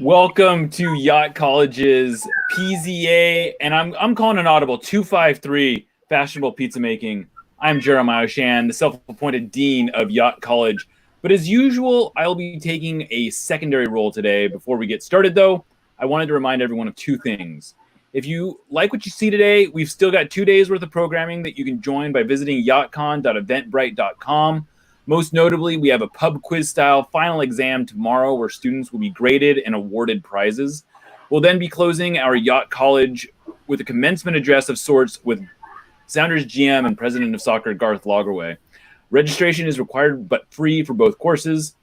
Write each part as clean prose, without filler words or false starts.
Welcome to Yacht College's PZA, and I'm calling an audible 253 Fashionable Pizza Making. I'm Jeremiah Shan, the self-appointed dean of Yacht College. But as usual, I'll be taking a secondary role today. Before we get started, though, I wanted to remind everyone of two things. If you like what you see today, we've still got 2 days worth of programming that you can join by visiting yachtcon.eventbrite.com. Most notably, we have a pub quiz-style final exam tomorrow where students will be graded and awarded prizes. We'll then be closing our Yacht College with a commencement address of sorts with Sounders GM and President of Soccer Garth Lagerway. Registration is required but free for both courses.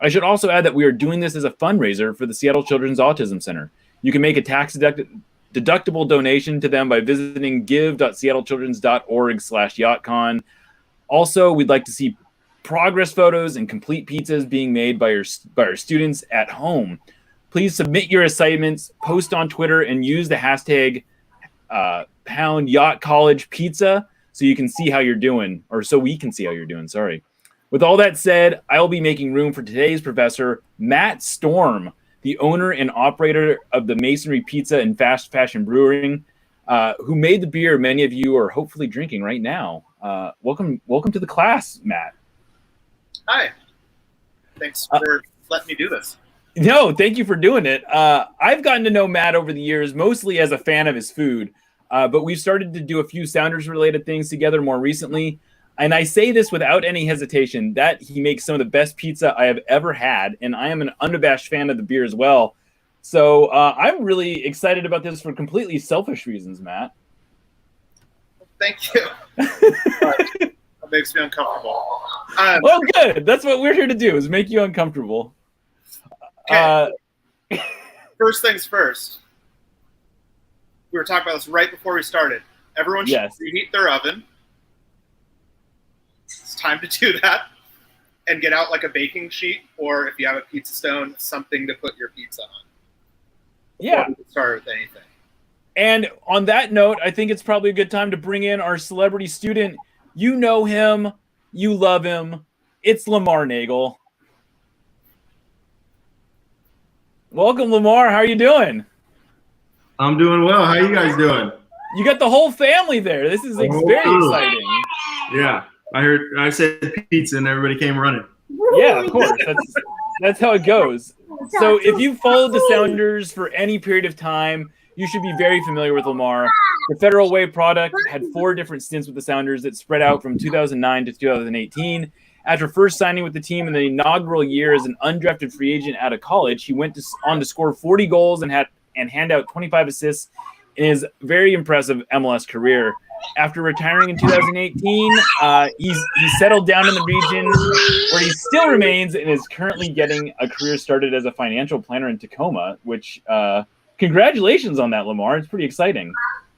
I should also add that we are doing this as a fundraiser for the Seattle Children's Autism Center. You can make a tax-deductible donation to them by visiting give.seattlechildrens.org/yachtcon. Also, we'd like to see progress photos and complete pizzas being made by our students at home. Please submit your assignments, post on Twitter, and use the hashtag pound Yacht College Pizza so you can see how you're doing, or so we can see how you're doing. Sorry. With all that said, I will be making room for today's professor, Matt Storm, the owner and operator of the Masonry Pizza and Fast Fashion Brewing, who made the beer many of you are hopefully drinking right now. Welcome to the class, Matt. Hi. Thanks for letting me do this. No, thank you for doing it. I've gotten to know Matt over the years, mostly as a fan of his food, but we've started to do a few Sounders-related things together more recently. And I say this without any hesitation, that he makes some of the best pizza I have ever had, and I am an unabashed fan of the beer as well. So I'm really excited about this for completely selfish reasons, Matt. Thank you. That makes me uncomfortable. Well, good. That's what we're here to do, is make you uncomfortable. Okay. First things first. We were talking about this right before we started. Everyone should reheat their oven. It's time to do that. And get out like a baking sheet, or if you have a pizza stone, something to put your pizza on. Yeah. Before we start with anything. And on that note, I think it's probably a good time to bring in our celebrity student. You know him. You love him. It's Lamar Nagle. Welcome, Lamar. How are you doing? I'm doing well. How are you guys doing? You got the whole family there. This is very exciting. Yeah. I said pizza and everybody came running. Yeah, of course. That's how it goes. So if you've followed the Sounders for any period of time, you should be very familiar with Lamar. The Federal Way product had 4 different stints with the Sounders that spread out from 2009 to 2018. After first signing with the team in the inaugural year as an undrafted free agent out of college, he went on to score 40 goals and hand out 25 assists in his very impressive MLS career. After retiring in 2018, he settled down in the region where he still remains and is currently getting a career started as a financial planner in Tacoma, which congratulations on that, Lamar. It's pretty exciting.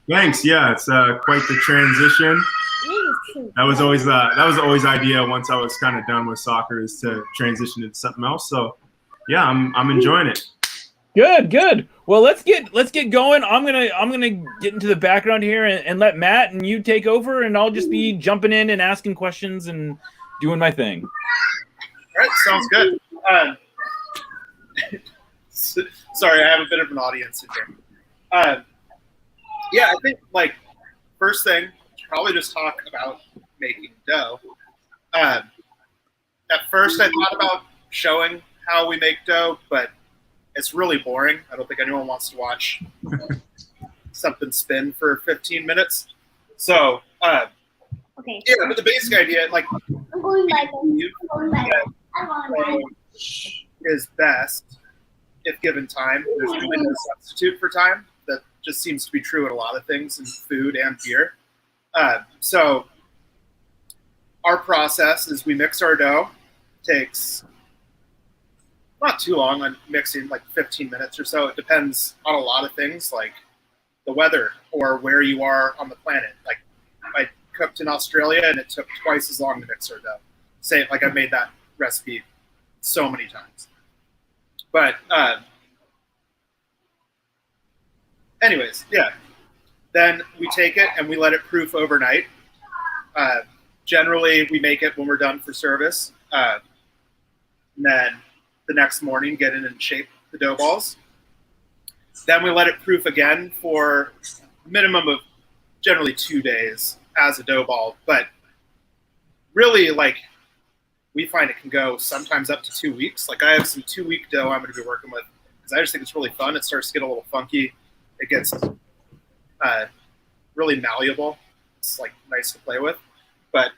Thanks. Yeah, it's quite the transition. That was always the idea once I was kind of done with soccer, is to transition into something else. So yeah, I'm enjoying it. Good. Well, let's get going. I'm gonna get into the background here and let Matt and you take over, and I'll just be jumping in and asking questions and doing my thing. All right, sounds good. Sorry, I have a bit of an audience syndrome. Yeah, I think first thing, probably just talk about making dough. At first, I thought about showing how we make dough, but it's really boring. I don't think anyone wants to watch something spin for 15 minutes. So, Okay. yeah, but the basic idea, like, I'm going by them. is best if given time. There's really no substitute for time. That just seems to be true in a lot of things in food and beer. So our process is we mix our dough. Takes not too long on mixing, like 15 minutes or so. It depends on a lot of things like the weather or where you are on the planet. Like I cooked in Australia and it took twice as long to mix our dough. Say, like I've made that recipe so many times. But anyways, yeah. Then we take it and we let it proof overnight. Generally, we make it when we're done for service. And then the next morning, get in and shape the dough balls. Then we let it proof again for a minimum of generally 2 days as a dough ball. But really, like, we find it can go sometimes up to 2 weeks. Like I have some 2-week dough I'm going to be working with because I just think it's really fun. It starts to get a little funky. It gets really malleable. It's like nice to play with. But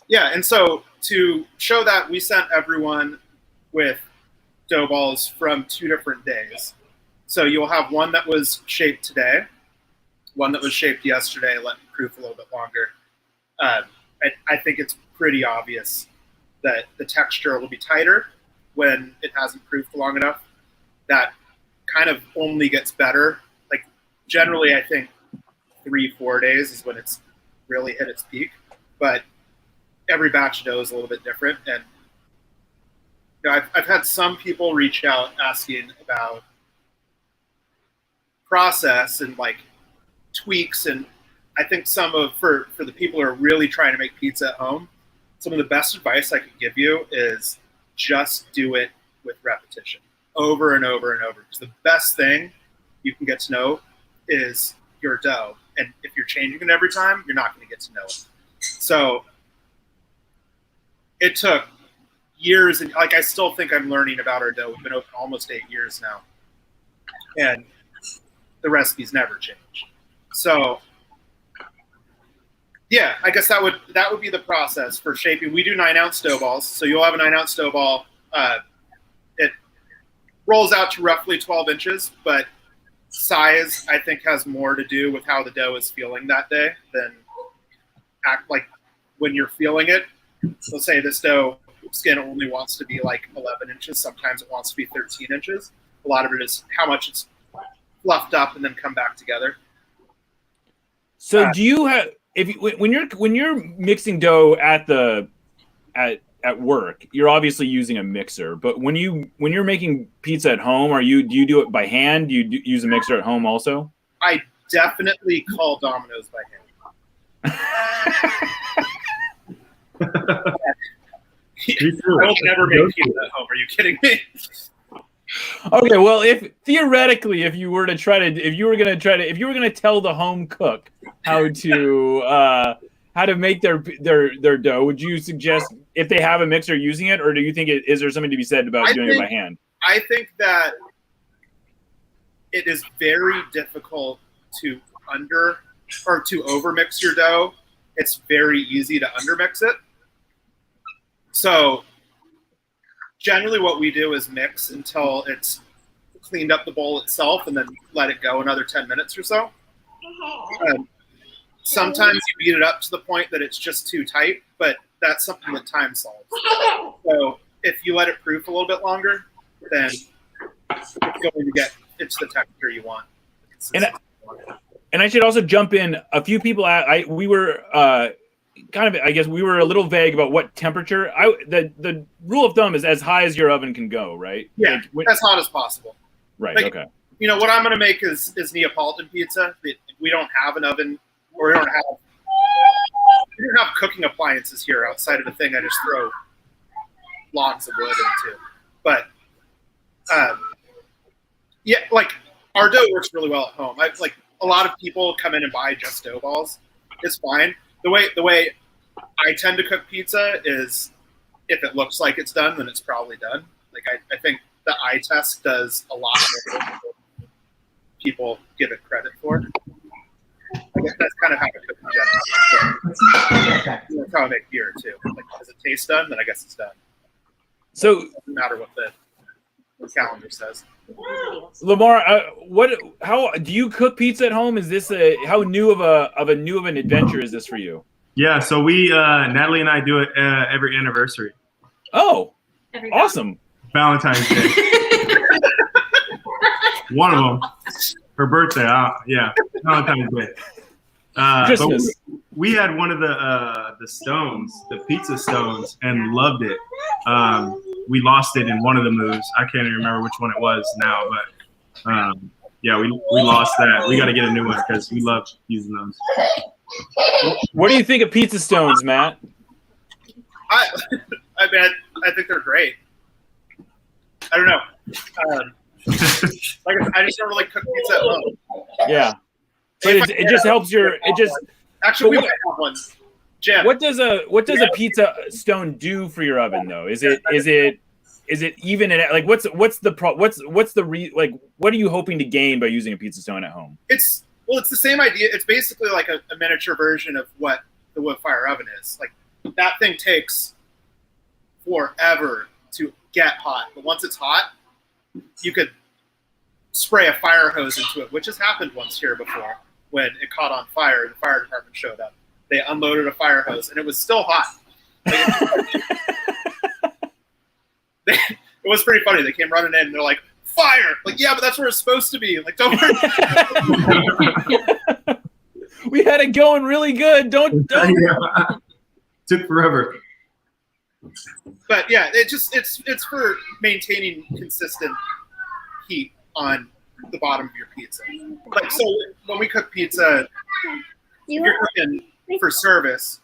yeah, and so to show that, we sent everyone with dough balls from 2 different days. So you'll have one that was shaped today, one that was shaped yesterday, let it proof a little bit longer. I think it's pretty obvious that the texture will be tighter when it hasn't proofed long enough. That kind of only gets better. Like generally, I think 3-4 days is when it's really hit its peak. But every batch of dough is a little bit different. And you know, I've had some people reach out asking about process and like tweaks. And I think for the people who are really trying to make pizza at home, some of the best advice I could give you is just do it with repetition over and over and over. Because the best thing you can get to know is your dough. And if you're changing it every time, you're not going to get to know it. So it took years. And like, I still think I'm learning about our dough. We've been open almost 8 years now. And the recipes never change. So yeah, I guess that would be the process for shaping. We do 9-ounce dough balls, so you'll have a 9-ounce dough ball. It rolls out to roughly 12 inches, but size I think has more to do with how the dough is feeling that day than act like when you're feeling it. Let's say this dough skin only wants to be like 11 inches. Sometimes it wants to be 13 inches. A lot of it is how much it's fluffed up and then come back together. So do you have? When you're mixing dough at work, you're obviously using a mixer. But when you're making pizza at home, do you do it by hand? Do you use a mixer at home also? I definitely call Domino's by hand. I will never make pizza at home. Are you kidding me? Okay, well, if you were going to tell the home cook how to make their dough, would you suggest if they have a mixer using it, or do you think is there something to be said about doing it by hand? I think that it is very difficult to overmix your dough. It's very easy to undermix it. So generally what we do is mix until it's cleaned up the bowl itself and then let it go another 10 minutes or so. Sometimes you beat it up to the point that it's just too tight, but that's something that time solves. So if you let it proof a little bit longer, then it's going to get the texture you want. And I should also jump in. A few people, we were we were a little vague about what temperature. The rule of thumb is as high as your oven can go, right? Yeah, as hot as possible. Right. Like, okay. You know what I'm going to make is Neapolitan pizza. We don't have an oven, or we don't have cooking appliances here outside of the thing I just throw logs of wood into. But yeah, like our dough works really well at home. a lot of people come in and buy just dough balls. It's fine. The way I tend to cook pizza is if it looks like it's done, then it's probably done. Like I think the eye test does a lot more than people give it credit for. I guess that's kind of how I cook in general. That's how I make beer too. Like, does it taste done? Then I guess it's done. So It doesn't matter what the calendar says. Lamar, how do you cook pizza at home? Is this how new of an adventure is this for you? Yeah, so we Natalie and I do it every anniversary. Oh, awesome! Valentine's Day. One of them. Her birthday. Yeah, Valentine's Day. Christmas. But we had one of the stones, the pizza stones, and loved it. We lost it in one of the moves. I can't even remember which one it was now, but yeah, we lost that. We got to get a new one because we love using those. What do you think of pizza stones, Matt? I mean, I think they're great. I don't know. Like I just don't really cook pizza at home. Yeah, but it just helps your. It just actually we might have one. Jim, what does a pizza stone do for your oven though? Is it even like what are you hoping to gain by using a pizza stone at home? It's the same idea. It's basically like a miniature version of what the wood fire oven is. Like that thing takes forever to get hot, but once it's hot, you could spray a fire hose into it, which has happened once here before when it caught on fire and the fire department showed up. They unloaded a fire hose and it was still hot. It was pretty funny. They came running in and they're like, fire! Like, yeah, but that's where it's supposed to be. Like, don't worry. We had it going really good. Don't. Yeah. Took forever. But yeah, it's for maintaining consistent heat on the bottom of your pizza. Like, so when we cook pizza, if you're cooking for service,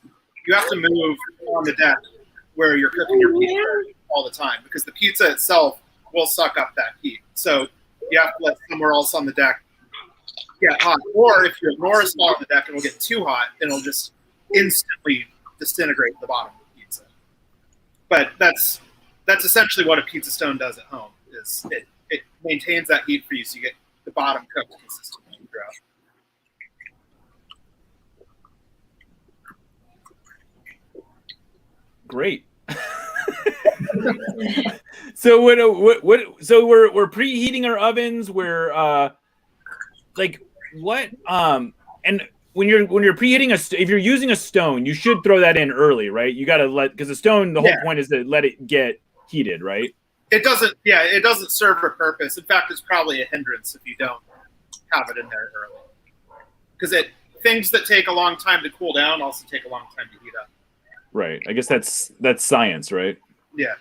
you have to move on the deck where you're cooking your pizza all the time because the pizza itself will suck up that heat. So you have to let somewhere else on the deck get hot. Or if you ignore a spot on the deck, it'll get too hot and it'll just instantly disintegrate the bottom of the pizza. But that's essentially what a pizza stone does at home. Is it maintains that heat for you so you get the bottom cooked consistently throughout. Great. So so we're preheating our ovens. We're and when you're preheating if you're using a stone, you should throw that in early, right? You got to because the stone, the whole point is to let it get heated, right? It doesn't serve a purpose. In fact, it's probably a hindrance if you don't have it in there early. Because things that take a long time to cool down also take a long time to heat up. Right. I guess that's science, right? Yeah.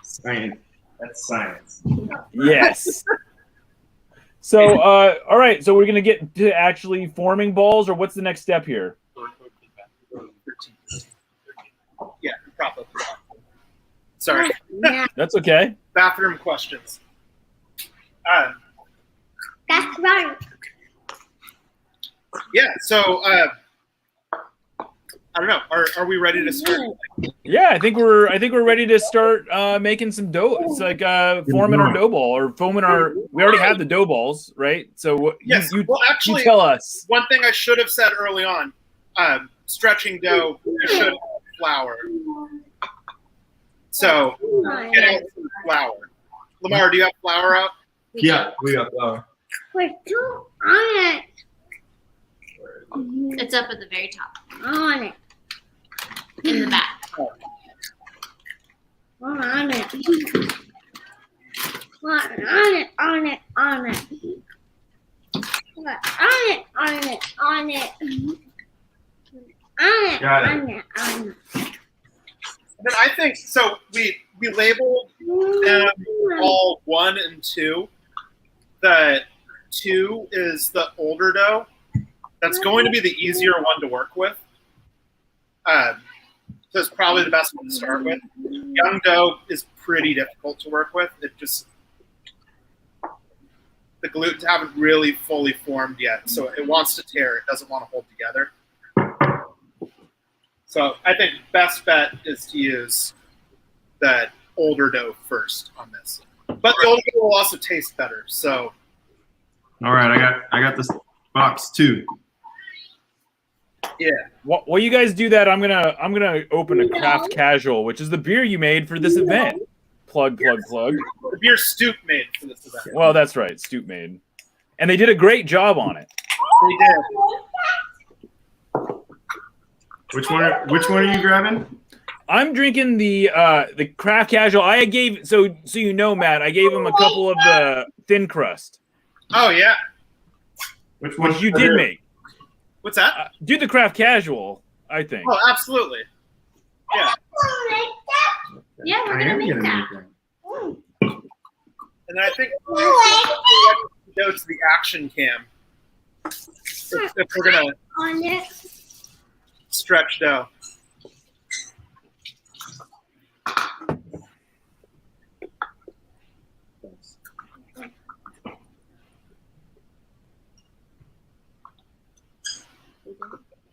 Science. That's science. Yes. So, all right. So we're gonna get to actually forming balls, or what's the next step here? Yeah, probably. Sorry. That's okay. Bathroom questions. That's right. Yeah. So I don't know. Are we ready to start? Yeah, I think we're ready to start making some dough. It's like forming our dough ball or foaming our. We already have the dough balls, right? So yes. you Actually, tell us. One thing I should have said early on: stretching dough, you should have flour. So get out some flour. Lamar, do you have flour out? Yeah, we got flour. We're too on it. It's up at the very top, On it. in the back. On it. On it. On it. On it. On it. On it. On it. On it. Got it. On it. On it. And then I think so. We labeled them all 1 and 2. The 2 is the older dough. That's going to be the easier one to work with. So it's probably the best one to start with. Young dough is pretty difficult to work with. the glutes haven't really fully formed yet, so it wants to tear. It doesn't want to hold together. So I think best bet is to use that older dough first on this. But the older dough will also taste better. So All right, I got this box too. yeah. While you guys do that, I'm gonna open a Craft Casual, which is the beer you made for this event. Plug. The beer Stoop made for this event. Well, that's right, Stoop made, and they did a great job on it. They did. Which one are you grabbing? I'm drinking the Craft Casual. I gave so you know, Matt. I gave him a couple of the thin crust, Oh yeah. Which one? which you did make. What's that? Do the Craft Casual, I think. Oh, absolutely. Yeah. Yeah, we're I gonna am make gonna that. make that. And then I think we're go to the action cam. If we're gonna On it. stretch dough.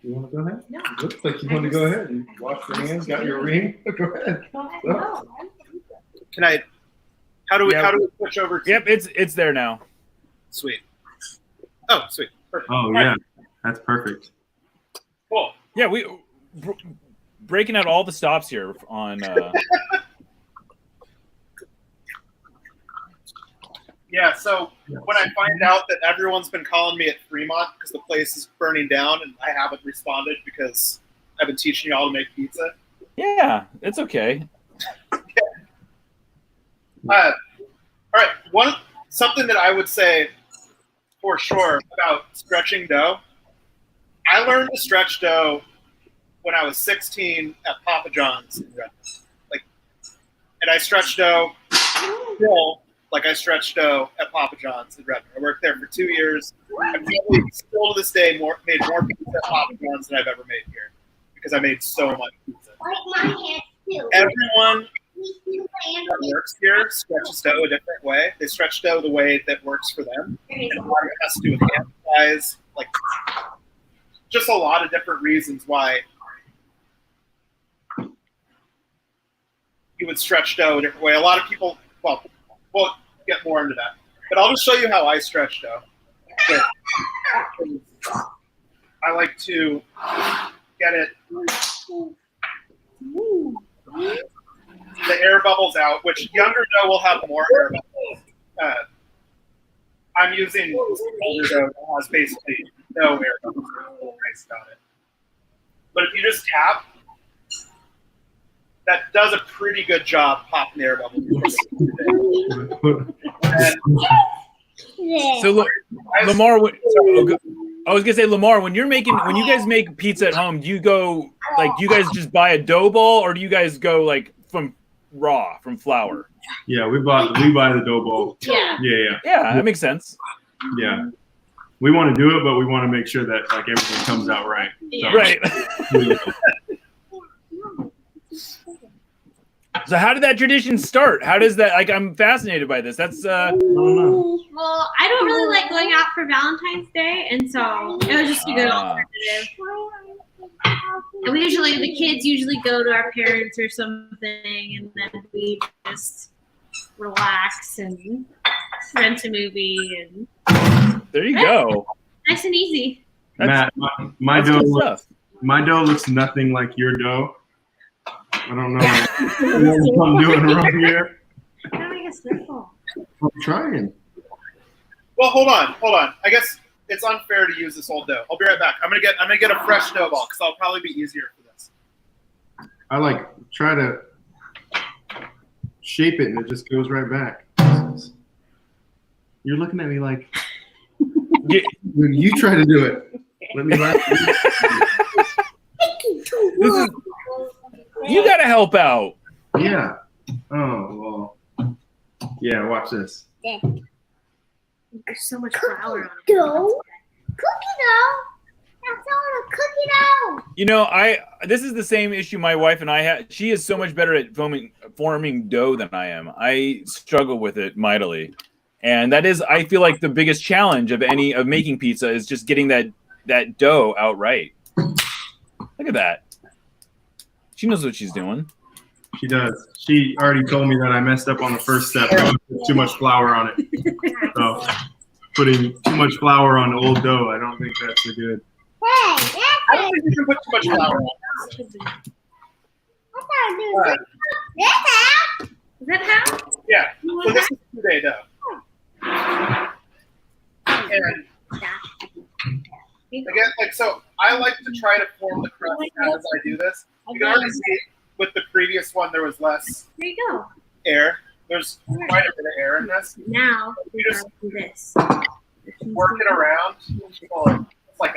You want to go ahead? No. Looks like you want to go ahead and wash your hands. Got your ring. Go ahead. Can I? How do we switch over? To, Yep, it's there now. Sweet. Oh, sweet. Perfect. Oh All yeah, right, that's perfect. cool. Yeah, breaking out all the stops here on. Yeah. So when I find out that everyone's been calling me at Fremont because the place is burning down and I haven't responded because I've been teaching y'all to make pizza. Yeah, it's okay. All right. Something that I would say for sure about stretching dough. I learned to stretch dough when I was 16 at Papa John's in Redmond. And I stretched dough still like I stretched dough at Papa John's in Redmond. I worked there for 2 years. I've probably still to this day made more pizza at Papa John's than I've ever made here because I made so much pizza. Like my hand too. Everyone that works here stretches dough a different way. They stretch dough the way that works for them. And a lot of it has to do with hand size, like just a lot of different reasons why you would stretch dough a different way. A lot of people, well, we'll get more into that. But I'll just show you how I stretch dough. I like to get it the air bubbles out, which younger dough will have more air bubbles. I'm using older dough that has basically no air bubbles. Nice about it. But if you just tap, that does a pretty good job popping the air bubbles. And So Lamar, I was gonna say, Lamar, when you guys make pizza at home, do you go like, do you guys just buy a dough ball, or do you guys go like from flour? Yeah, we buy the dough ball. Yeah. Yeah, that makes sense. Yeah. We want to do it, but we want to make sure that like everything comes out right. Yeah. Right. So how did that tradition start? How does that, like, I'm fascinated by this. That's I don't know. Well, I don't really like going out for Valentine's Day, and so it was just a good alternative. And the kids usually go to our parents or something, and then we just relax and rent a movie, and there you go. nice and easy. Matt, my That's dough good stuff. my dough looks nothing like your dough. I don't know what I'm doing wrong here. Gotta make a circle. I'm trying. well, hold on. I guess it's unfair to use this old dough. I'll be right back. I'm gonna get a fresh dough ball because that'll probably be easier for this. I like try to shape it and it just goes right back. You're looking at me like you try to do it. Let me laugh. You gotta help out. Yeah. Oh well. Yeah. Watch this. There's so much flour on it. Dough. Cookie dough. That's all a cookie dough. You know, this is the same issue my wife and I had. She is so much better at forming dough than I am. I struggle with it mightily. And that is, I feel like, the biggest challenge of making pizza is just getting that dough out right. Look at that. She knows what she's doing. She does. She already told me that I messed up on the first step. I put too much flour on it. So putting too much flour on old dough, I don't think that's a good. I don't think you can put too much flour on it. Is that how? Yeah. So this is 2-day dough. And again, like, so I like to try to form the crust as I do this. You can already see with the previous one there was less There you go. air. There's quite a bit of air in this. Now You just do this. work it around until it's like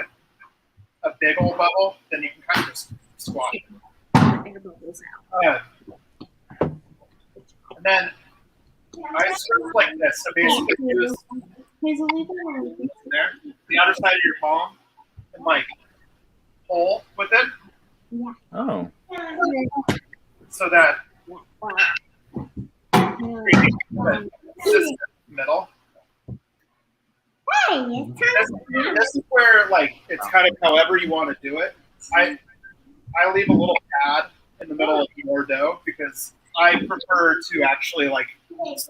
a big old bubble. Then you can kind of just squash it. Air bubbles out. And then I serve like this. So basically, you just there, the other side of your palm, and like pull with it. Oh. So that this is middle. This is where like it's kind of however you want to do it. I leave a little pad in the middle of your dough because I prefer to actually like that.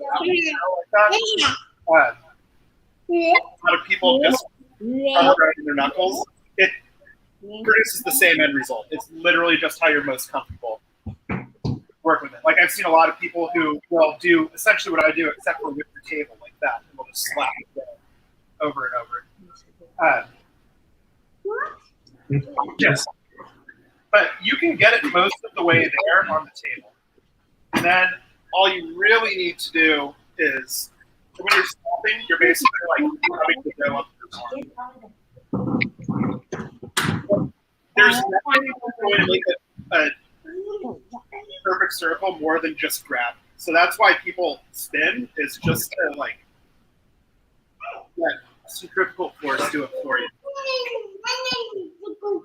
A lot of people just run around in their knuckles. It produces the same end result. It's literally just how you're most comfortable. Work with it. Like I've seen a lot of people who will do essentially what I do, except for with the table like that, and they'll just slap it over and over. Yes, but you can get it most of the way there on the table, and then all you really need to do is when you're stopping, you're basically like rubbing the dough up your arm. There's nothing going to make a perfect circle more than just grab. So that's why people spin, is just to like let centrifugal force do it for you.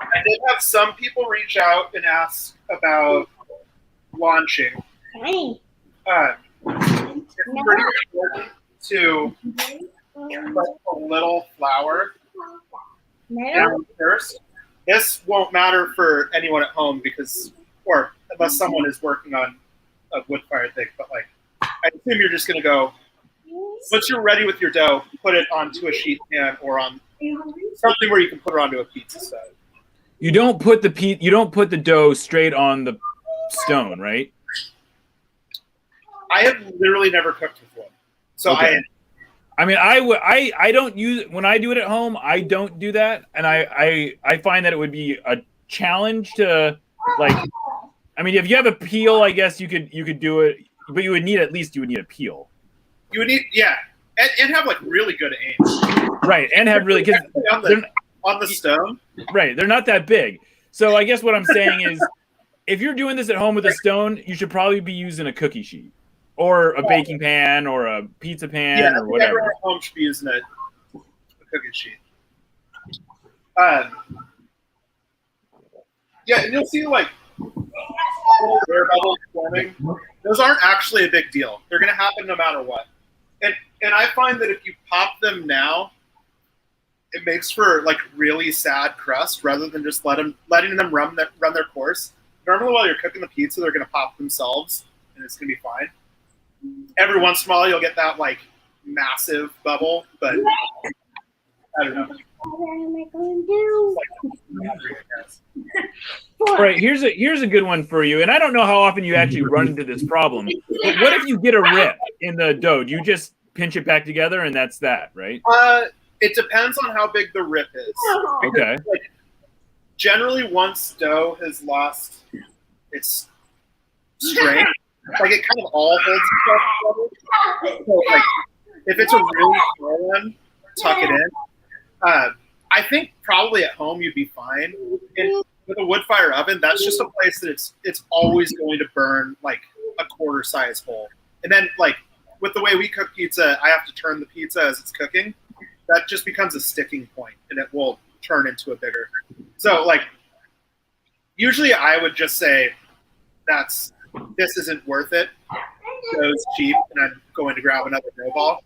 I did have some people reach out and ask about launching. It's pretty important to put a little flour down first. This won't matter for anyone at home because, or unless someone is working on a wood fire thing, but like, I assume you're just going to go, once you're ready with your dough, put it onto a sheet pan or on something where you can put it onto a pizza stone. You don't put the dough straight on the stone, right? I have literally never cooked with one. So okay. I don't use when I do it at home. I don't do that, and I find that it would be a challenge to like. I mean, if you have a peel, I guess you could do it, but you would need a peel. You would need and have like really good aim. Right, and have really because on the stone. Right, they're not that big. So I guess what I'm saying is, if you're doing this at home with a stone, you should probably be using a cookie sheet. Or a baking pan, or a pizza pan, or whatever. Everyone at home should be using a cooking sheet. Yeah, and you'll see like little air bubbles forming. Those aren't actually a big deal. They're going to happen no matter what. And I find that if you pop them now, it makes for like really sad crust rather than just letting them run their course. Normally, while you're cooking the pizza, they're going to pop themselves, and it's going to be fine. Every once in a while, you'll get that like massive bubble, but I don't know. All right, here's a good one for you, and I don't know how often you actually run into this problem. But what if you get a rip in the dough? Do you just pinch it back together, and that's that, right? It depends on how big the rip is. Okay. Like, generally, once dough has lost its strength. Like it kind of all holds itself together. So like if it's a really small one, tuck it in. I think probably at home you'd be fine. With a wood fire oven, that's just a place that it's always going to burn like a quarter size hole. And then like with the way we cook pizza, I have to turn the pizza as it's cooking. That just becomes a sticking point and it will turn into a bigger. So like usually I would just say this isn't worth it. dough's cheap and I'm going to grab another dough ball.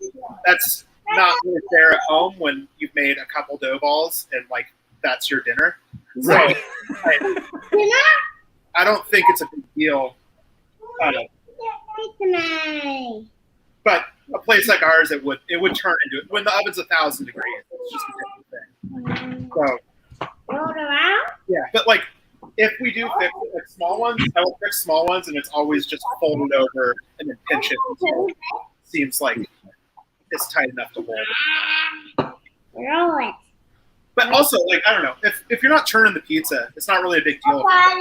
That's not really fair at home when you've made a couple dough balls and like that's your dinner. So Right. I don't think it's a big deal. But a place like ours, it would turn into it when the oven's 1,000 degrees. It's just a different thing. So Roll around. yeah, but like if we do fix it, like small ones, I will fix small ones, and it's always just folded over and then pinch it until it seems like it's tight enough to hold. Roll it. But also, like I don't know, if you're not turning the pizza, it's not really a big deal. But I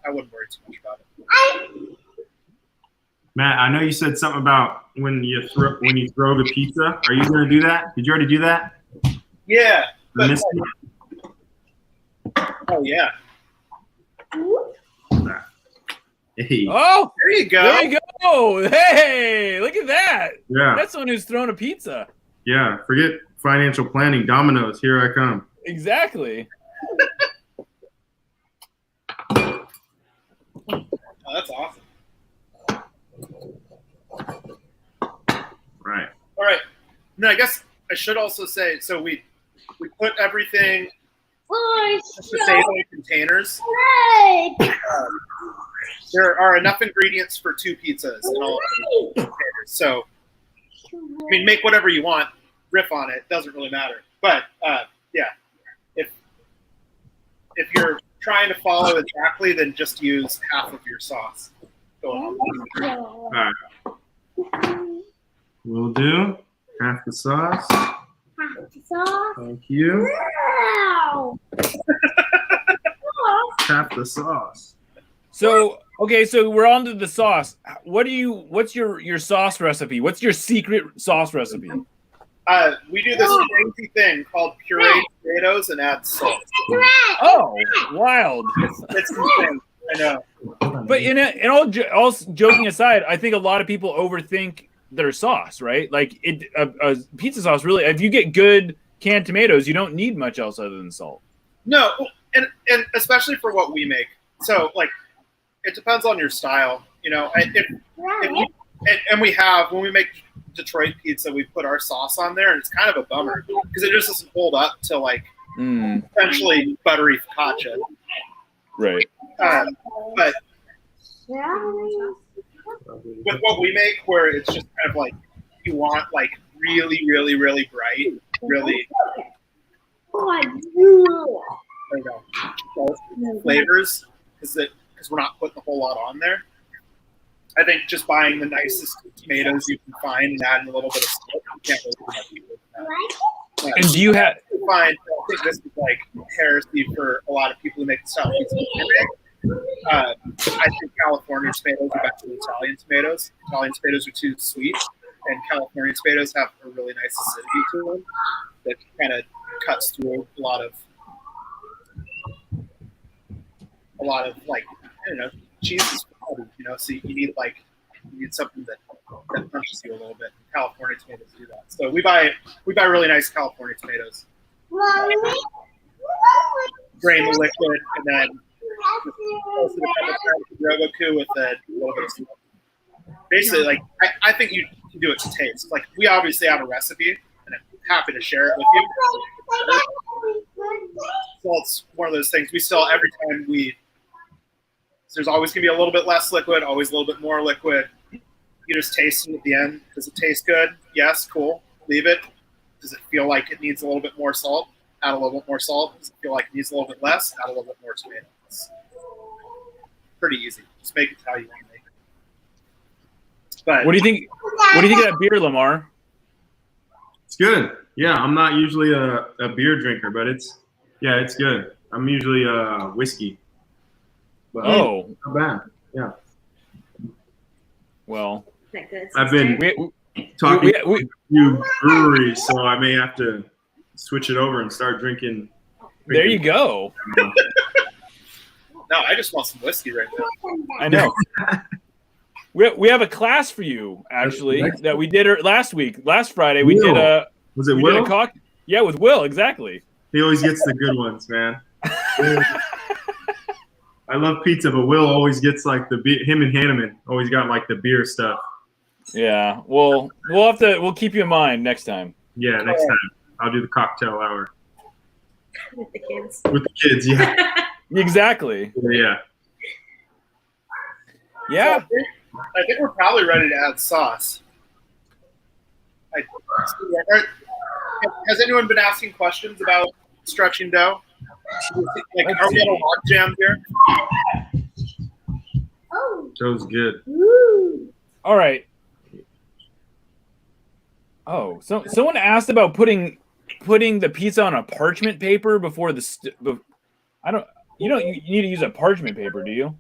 wouldn't worry too much about it. Matt, I know you said something about when you throw the pizza. Are you going to do that? Did you already do that? Yeah. But, Missed oh yeah. Hey. Oh, There you go. there you go. Hey, look at that. Yeah. That's someone who's throwing a pizza. Yeah. Forget financial planning. Dominoes. Here I come. Exactly. Oh, that's awesome. Right. All right. Now I guess I should also say so we put everything just to save in containers. There are enough ingredients for 2 pizzas in all of the containers. So I mean, make whatever you want, riff on it. Doesn't really matter. But yeah, if you're trying to follow exactly, then just use half of your sauce. Go on. All right. Will do. Half the sauce. Thank you. Half the sauce. So okay, so we're on to the sauce. What's your sauce recipe? What's your secret sauce recipe? We do this crazy thing called pureed tomatoes and add salt. Oh, wild. It's insane. I know. But all joking aside, I think a lot of people overthink their sauce, right? Like a pizza sauce, really, if you get good canned tomatoes, you don't need much else other than salt. No, and especially for what we make. So like, it depends on your style, you know. And we have when we make Detroit pizza, we put our sauce on there, and it's kind of a bummer because it just doesn't hold up to like essentially buttery focaccia. Right. But with what we make, where it's just kind of like you want like really, really, really bright, really there you go, flavors, because we're not putting a whole lot on there. I think just buying the nicest tomatoes you can find and adding a little bit of salt, you can't really do much with that. And do you have? I think this is like heresy for a lot of people who make the style pizza. I think California tomatoes are better than Italian tomatoes. Italian tomatoes are too sweet, and California tomatoes have a really nice acidity to them that kind of cuts through a lot of like, I don't know, cheese is fatty, you know. So you need something that punches you a little bit. California tomatoes do that. So we buy really nice California tomatoes. Drain the liquid and then toast it a couple times with Roku with a little bit of salt. Basically, like I think you can do it to taste. Like we obviously have a recipe, and I'm happy to share it with you. So it's one of those things. We still every time there's always gonna be a little bit less liquid, always a little bit more liquid. You just taste it at the end. Does it taste good? Yes, cool. Leave it. Does it feel like it needs a little bit more salt? Add a little bit more salt. Does it feel like it needs a little bit less? Add a little bit more tomato. It's pretty easy. Just make it how you want to make it. But What do you think? What do you think of that beer, Lamar? It's good. Yeah, I'm not usually a beer drinker, but it's good. I'm usually whiskey. But Oh, not bad. Yeah. well, I've been talking to a few breweries, so I may have to switch it over and start drinking. there you go. no, I just want some whiskey right now. I know. We have a class for you actually that we did last week. Last Friday we Will. did a. Was it we Will? did a yeah, with Will, exactly. He always gets the good ones, man. I love pizza, but Will always gets like him and Hanneman always got like the beer stuff. Yeah. We'll keep you in mind next time. Yeah, next time I'll do the cocktail hour With the kids. with the kids. Yeah, Exactly. yeah. Yeah. I think we're probably ready to add sauce. Has anyone been asking questions about stretching dough? Like, are we at a log jam here? Oh. Joe's good. Woo. All right. Oh, so someone asked about putting the pizza on a parchment paper before I don't. You need to use a parchment paper, do you?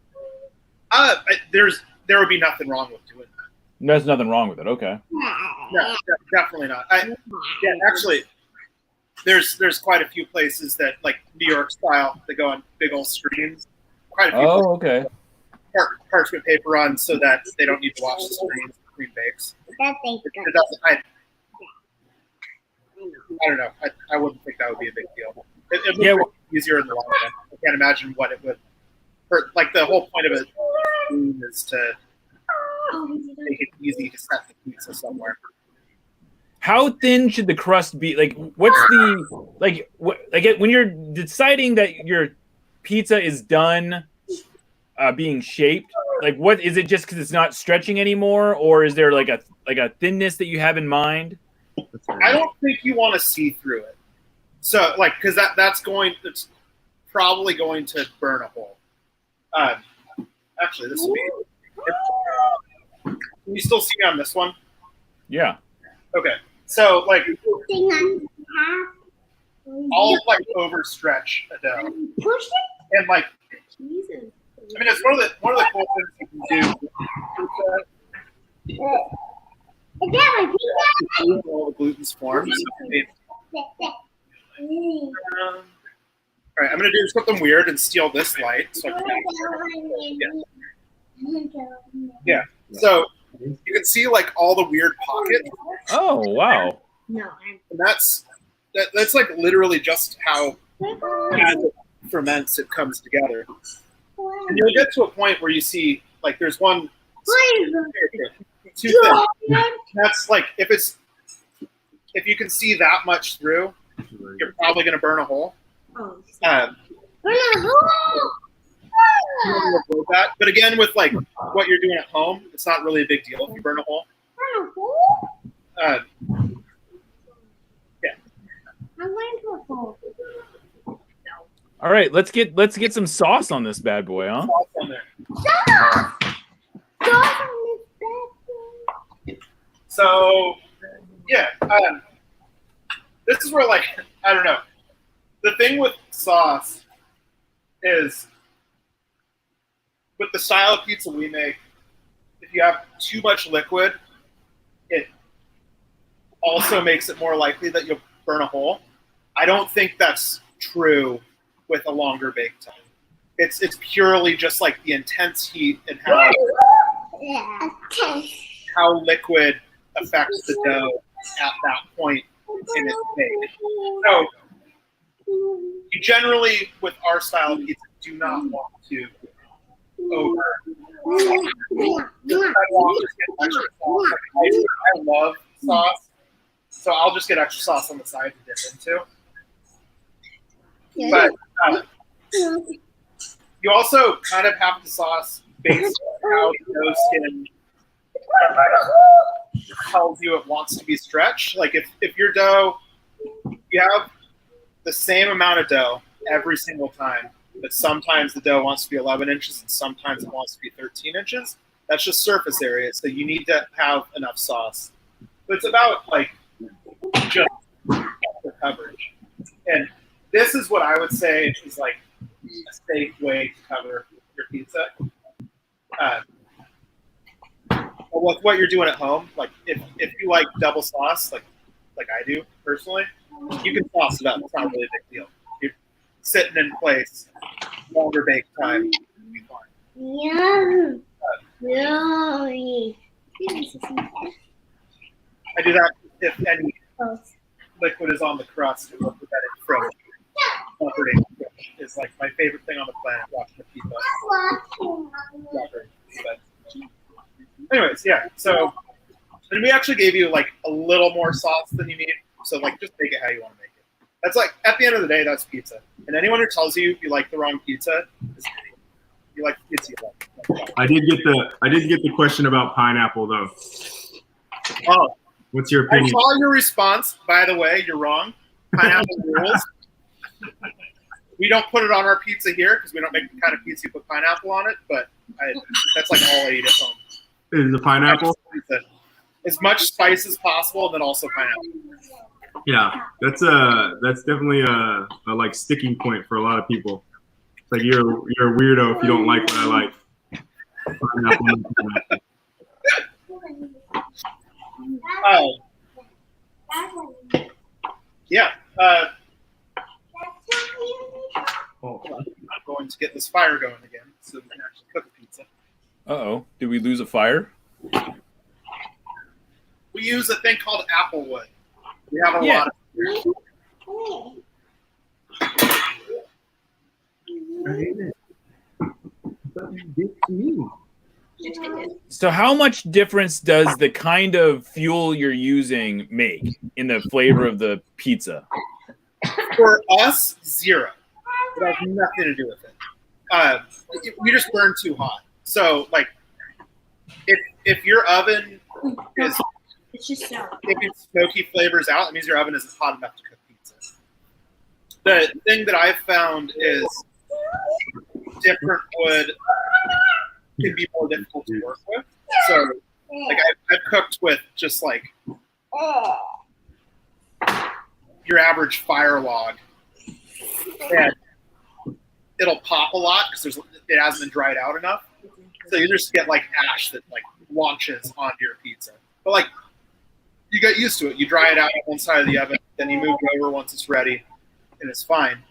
There would be nothing wrong with doing that. There's nothing wrong with it. Okay. No, definitely not. Actually, there's quite a few places that like New York style that go on big old screens. Quite a few. Oh, okay. Parchment paper on so that they don't need to watch the screens between bakes. That thing's It good. doesn't. I don't know. I wouldn't think that would be a big deal. It would be easier in the long run. I can't imagine what it would hurt. Like the whole point of it is to make it easy to set the pizza somewhere. How thin should the crust be? Like, what's the when you're deciding that your pizza is done being shaped? Like, what is it? Just because it's not stretching anymore, or is there like a thinness that you have in mind? I don't think you want to see through it. So, like, because it's probably going to burn a hole. Actually, this will be. Can you still see me on this one? Yeah. Okay. So, like, Thing on half. I'll like overstretch a dough, Push it. and like, Jesus. I mean, it's one of the cool things you can do. Is that my pizza? All the gluten's formed. All right, I'm gonna do something weird and steal this light. So yeah. So you can see like all the weird pockets, Oh, wow. No, and that's like literally just how as it ferments it comes together. And you'll get to a point where you see like there's one too thin. That's like if you can see that much through, you're probably gonna burn a hole. Oh, Avoid that. But again, with like what you're doing at home, it's not really a big deal if you burn a hole. Yeah. I'm going to a hole. All right, let's get some sauce on this bad boy, huh? Sauce on there. Sauce on this bad. So yeah, this is where like I don't know. The thing with sauce is with the style of pizza we make, if you have too much liquid, it also makes it more likely that you'll burn a hole. I don't think that's true with a longer bake time. It's purely just like the intense heat and how liquid affects the dough at that point in its bake. So you generally, with our style of pizza, do not want to I love sauce, so I'll just get extra sauce on the side to dip into. But you also kind of have to sauce based on how the dough skin tells you it wants to be stretched. Like if your dough, you have the same amount of dough every single time, but sometimes the dough wants to be 11 inches and sometimes it wants to be 13 inches. That's just surface area, so you need to have enough sauce. But it's about like just the coverage. And this is what I would say is like a safe way to cover your pizza. With what you're doing at home, like if you like double sauce, like I do personally, you can sauce it up. It's not really a big deal. You're sitting in place, longer bake time, you'll be fine. Yum. I do that if any liquid is on the crust, it will prevent it from separating, which is like my favorite thing on the planet, watching the pizza. But anyways, yeah. So, and we actually gave you like a little more sauce than you need. So like, just make it how you want to make it. That's like at the end of the day, that's pizza. And anyone who tells you you like the wrong pizza is an idiot. You like the pizza you like. I did get the question about pineapple though. Oh, What's your I opinion? saw your response. By the way, you're wrong. Pineapple rules. We don't put it on our pizza here because we don't make the kind of pizza you put pineapple on it. But that's like all I eat at home. Is the pineapple? As much spice as possible, and then also pineapple. Yeah, that's definitely a like sticking point for a lot of people. It's like you're a weirdo if you don't like what I like. Pineapple. Yeah. I'm going to get this fire going again so we can actually cook a pizza. Uh-oh. Did we lose a fire? We use a thing called apple wood. We have a lot of So how much difference does the kind of fuel you're using make in the flavor of the pizza? For us, zero. It has nothing to do with it. We just burn too hot. So, like, if your oven is It's just so. taking smoky flavors out, that means your oven isn't hot enough to cook pizza. The thing that I've found is different wood can be more difficult to work with. So, like, I've cooked with just like your average fire log, and it'll pop a lot because it hasn't been dried out enough. So you just get like ash that like launches onto your pizza. But like, you get used to it. You dry it out on one side of the oven, then you move it over once it's ready, and it's fine.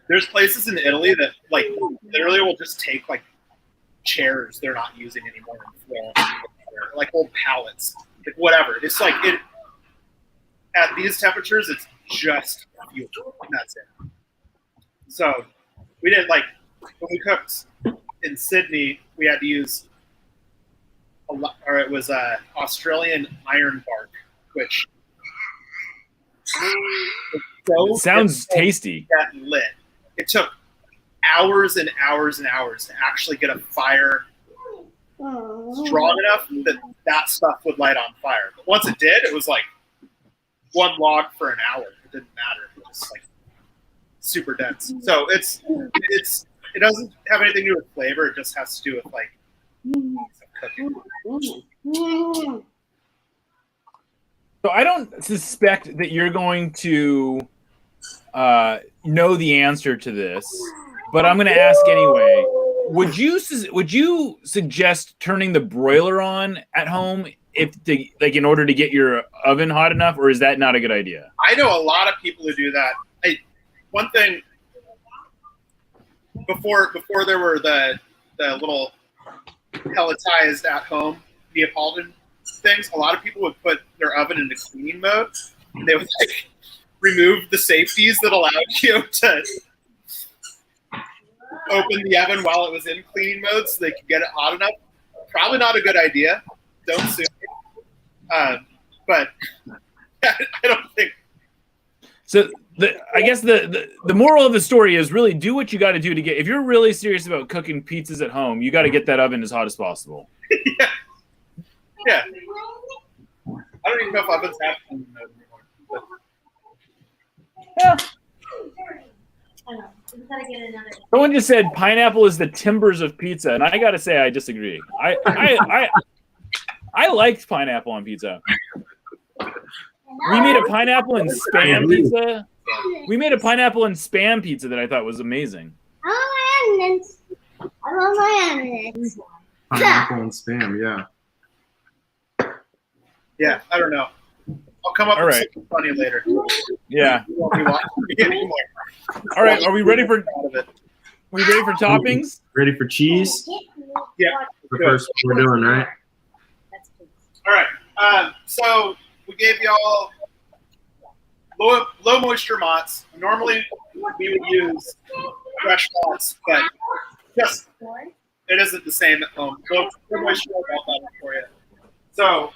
There's places in Italy that like literally will just take like chairs they're not using anymore and throw them in, like old pallets, like whatever. It's like it at these temperatures, it's just fuel. That's it. So we did like when we cooked in Sydney, we had to use a lot, or it was Australian iron bark, which It sounds tasty. That lit. It took hours and hours and hours to actually get a fire strong enough that that stuff would light on fire. But once it did, it was like one log for an hour. It didn't matter. It was like super dense. So it doesn't have anything to do with flavor. It just has to do with like cooking. So I don't suspect that you're going to know the answer to this, but I'm going to ask anyway. Would you suggest turning the broiler on at home in order to get your oven hot enough, or is that not a good idea? I know a lot of people who do that. One thing before there were the little pelletized at home Neapolitan things, a lot of people would put their oven into cleaning mode. And they would like remove the safeties that allowed you to open the oven while it was in cleaning mode so they could get it hot enough. Probably not a good idea. Don't sue me. But I don't think. So I guess the moral of the story is really do what you got to do to get. If you're really serious about cooking pizzas at home, you got to get that oven as hot as possible. Yeah. I don't even know if ovens have cleaning mode anymore. But. Yeah. Someone just said pineapple is the timbers of pizza, and I got to say I disagree. I liked pineapple on pizza. We made a pineapple and spam pizza. We made a pineapple and spam pizza that I thought was amazing. I love my onions. Pineapple and spam, yeah. Yeah, I don't know. I'll come up with something funny later. Yeah. You won't be watching me anymore. All right, are we ready for toppings? Ready for cheese? Yeah. The first we're doing, right? All right. So we gave y'all low moisture mozz. Normally we would use restaurants, but just it isn't the same at home. So I'm sure about that for you. So,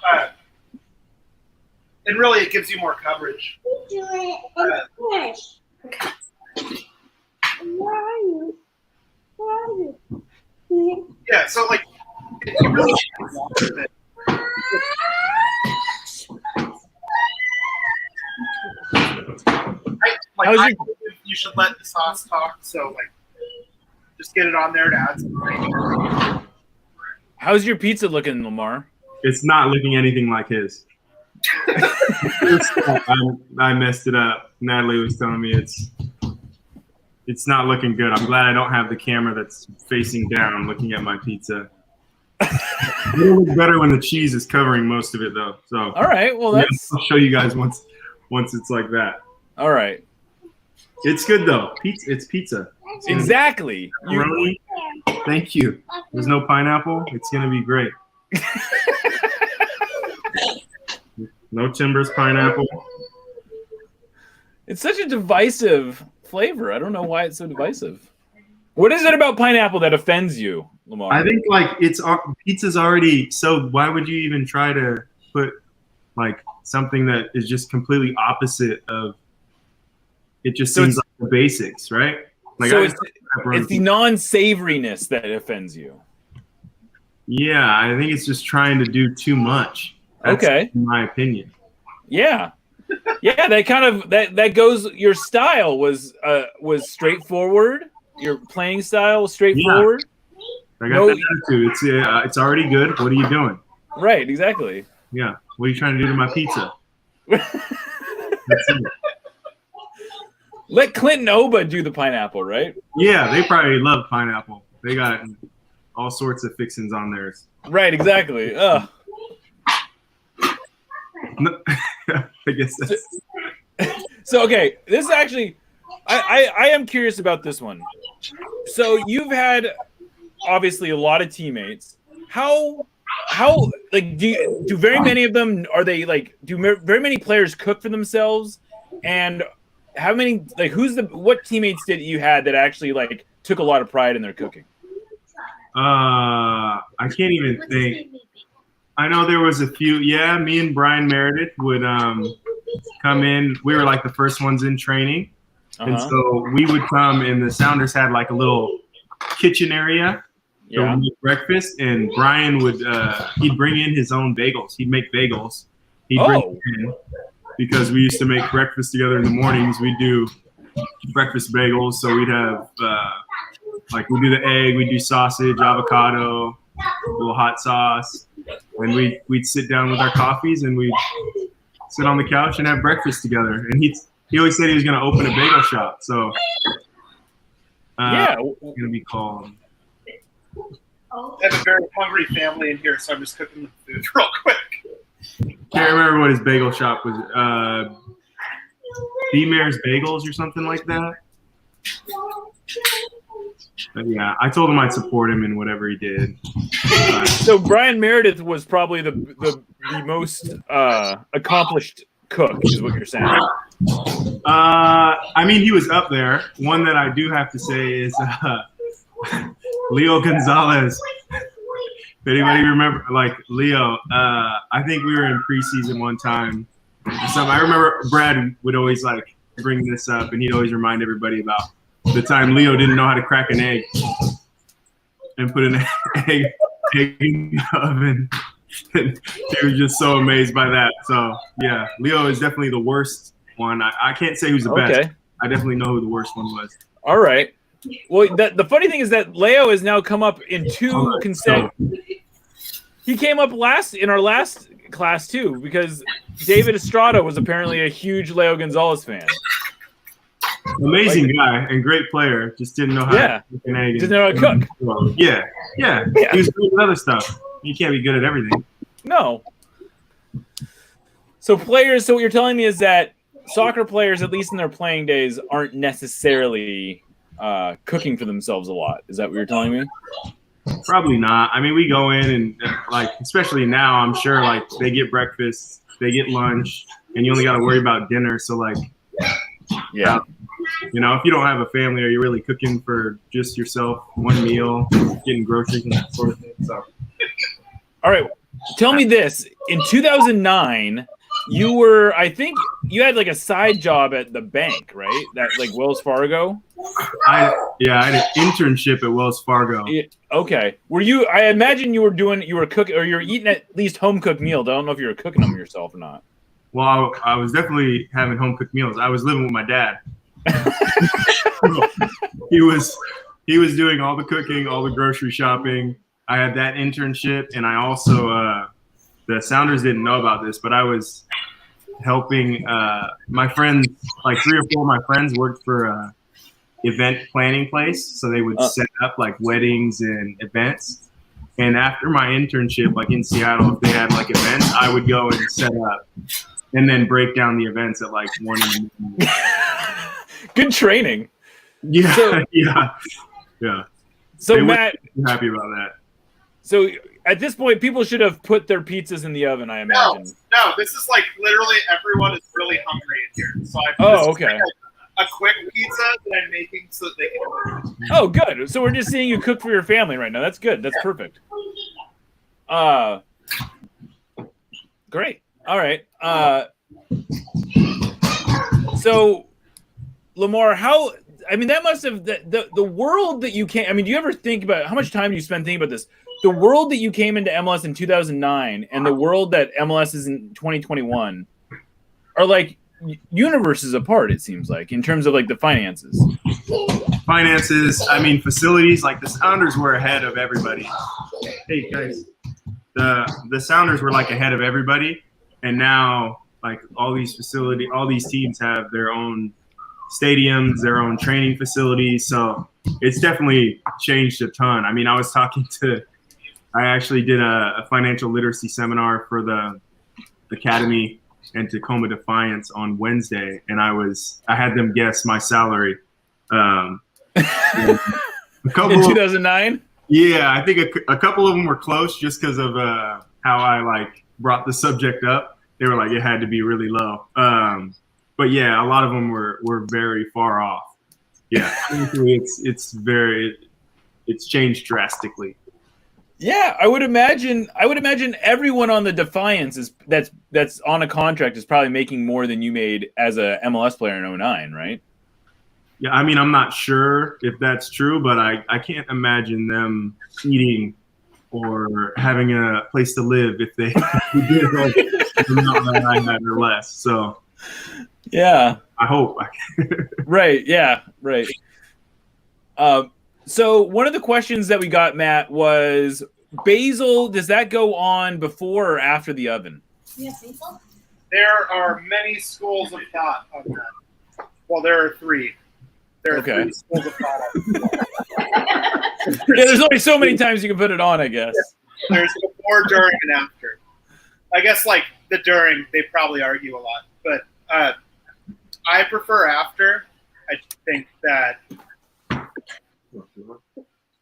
and really, it gives you more coverage. Do it in English. Where are you? Where are you? Yeah, so like, if you really you should let the sauce talk. So like, just get it on there to add some flavor. How's your pizza looking, Lamar? It's not looking anything like his. I messed it up. Natalie was telling me it's not looking good. I'm glad I don't have the camera that's facing down looking at my pizza. It'll look better when the cheese is covering most of it, though. So All right. Well, that's I'll show you guys once it's like that. all right. It's good though. Pizza. It's pizza. Exactly. Pepperoni. Thank you. There's no pineapple. It's gonna be great. No Timbers pineapple. It's such a divisive flavor. I don't know why it's so divisive. What is it about pineapple that offends you, Lamar? I think like pizza's already. So why would you even try to put like something that is just completely opposite of? It just seems like the basics, right? Like so it's the non-savoriness that offends you. Yeah, I think it's just trying to do too much. That's Okay. in my opinion. Yeah. Yeah, that kind of that goes. Your style was straightforward. Your playing style was straightforward. I got that attitude. It's already good. What are you doing? Right, exactly. Yeah. What are you trying to do to my pizza? That's it. Let Clinton Oba do the pineapple, right? Yeah, they probably love pineapple. They got all sorts of fixings on theirs. Right, exactly. Ugh. No, I guess that's... So okay, this is actually I am curious about this one. So you've had obviously a lot of teammates. How like do very many of them are they like very many players cook for themselves? And how many like what teammates did you had that actually like took a lot of pride in their cooking? I can't even think. I know there was a few. Yeah, me and Brian Meredith would come in. We were like the first ones in training. And so we would come, and the Sounders had like a little kitchen area. Yeah. So we eat breakfast, and Brian would he'd bring in his own bagels. He'd make bagels. He'd bring them in because we used to make breakfast together in the mornings. We'd do breakfast bagels. So we'd have like we do the egg, we do sausage, avocado, a little hot sauce, and we'd sit down with our coffees and we'd sit on the couch and have breakfast together. And he always said he was going to open a bagel shop. So yeah, it's going to be called. I have a very hungry family in here, so I'm just cooking the food real quick. Can't remember what his bagel shop was. B-Mare's Bagels or something like that. But yeah, I told him I'd support him in whatever he did. So Brian Meredith was probably the most accomplished cook, is what you're saying. I mean, he was up there. One that I do have to say is Leo Gonzalez. If anybody remember, like Leo, I think we were in preseason one time. I remember Brad would always like bring this up, and he'd always remind everybody about the time Leo didn't know how to crack an egg and put an egg in the oven. He was just so amazed by that. So yeah, Leo is definitely the worst one. I can't say who's the best. I definitely know who the worst one was. All right. Well, the funny thing is that Leo has now come up in two consecutive. He came up in our last class too, because David Estrada was apparently a huge Leo Gonzalez fan. Amazing guy and great player. Just didn't know how to cook an egg. Didn't know how to cook. Yeah. He was good with other stuff. You can't be good at everything. No. So what you're telling me is that soccer players, at least in their playing days, aren't necessarily cooking for themselves a lot. Is that what you're telling me? Probably not. I mean, we go in and like, especially now, I'm sure like they get breakfast, they get lunch, and you only got to worry about dinner. So like, yeah, You know, if you don't have a family, are you really cooking for just yourself, one meal, getting groceries and that sort of thing? So, All right, tell me this. In 2009, you were, I think you had like a side job at the bank, right? That like Wells Fargo? I had an internship at Wells Fargo. Okay. Were you, I imagine you were cooking, or you were eating at least home cooked meals. I don't know if you were cooking them yourself or not. Well, I was definitely having home cooked meals. I was living with my dad. He was doing all the cooking, all the grocery shopping. I had that internship, and I also the Sounders didn't know about this, but I was helping my friends. Like 3 or 4 of my friends worked for a event planning place, so they would set up like weddings and events. And after my internship, like in Seattle, if they had like events, I would go and set up, and then break down the events at like 1 in the morning. Good training. Yeah, So, yeah. So they Matt, weren't happy about that. So at this point, people should have put their pizzas in the oven, I imagine. No, this is like literally everyone is really hungry in here. So okay. Like a quick pizza that I'm making so that they can. Oh, good. So we're just seeing you cook for your family right now. That's good. That's perfect. Great. All right. So Lamar, that must have the world that you came. I mean, do you ever think about how much time do you spend thinking about this? The world that you came into MLS in 2009 and the world that MLS is in 2021 are like universes apart, it seems like, in terms of like the finances. I mean, facilities, like the Sounders were ahead of everybody. Hey, guys. The Sounders were like ahead of everybody. And now, like all these teams have their own stadiums, their own training facilities. So it's definitely changed a ton. I mean, I actually did a financial literacy seminar for the Academy and Tacoma Defiance on Wednesday, and I had them guess my salary. In 2009? Yeah, I think a couple of them were close just because of how I like brought the subject up. They were like, it had to be really low. But yeah, a lot of them were very far off. Yeah, it's changed drastically. Yeah, I would imagine everyone on the Defiance that's on a contract is probably making more than you made as a MLS player in 2009, right? Yeah, I mean, I'm not sure if that's true, but I can't imagine them eating or having a place to live if they did like the amount that I had or less. So yeah, I hope. Right. Yeah. Right. So one of the questions that we got, Matt, was basil. Does that go on before or after the oven? There are many schools of thought on that. Well, there are 3. There are 3 schools of thought on that. Yeah, there's only so many times you can put it on, I guess. There's before, during, and after. I guess like the during, they probably argue a lot, but I prefer after. I think that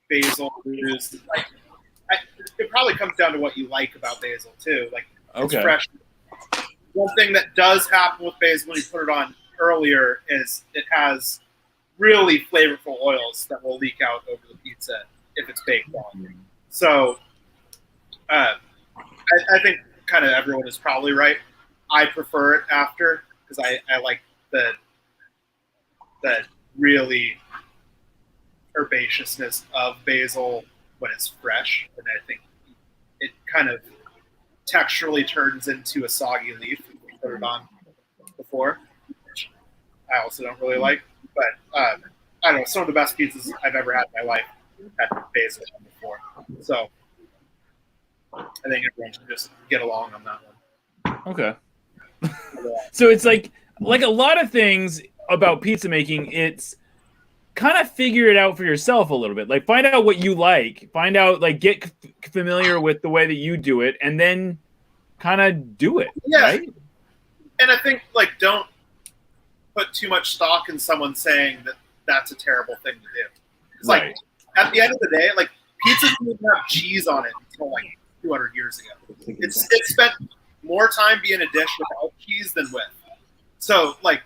basil is like it probably comes down to what you like about basil too. Like it's fresh. One thing that does happen with basil when you put it on earlier is it has really flavorful oils that will leak out over the pizza if it's baked on. So I think kind of everyone is probably right. I prefer it after because I like the really herbaceousness of basil when it's fresh, and I think it kind of texturally turns into a soggy leaf if you put it on before, which I also don't really like. But I don't know, some of the best pizzas I've ever had in my life had basil on before. So I think everyone should just get along on that one. Okay. So it's like a lot of things about pizza making, it's kind of figure it out for yourself a little bit. Like find out what you like, find out, like get familiar with the way that you do it, and then kind of do it. Yeah. Right? And I think like don't put too much stock in someone saying that that's a terrible thing to do. Because like at the end of the day, like pizza didn't have cheese on it until like 200 years ago. It spent more time being a dish without cheese than with. So like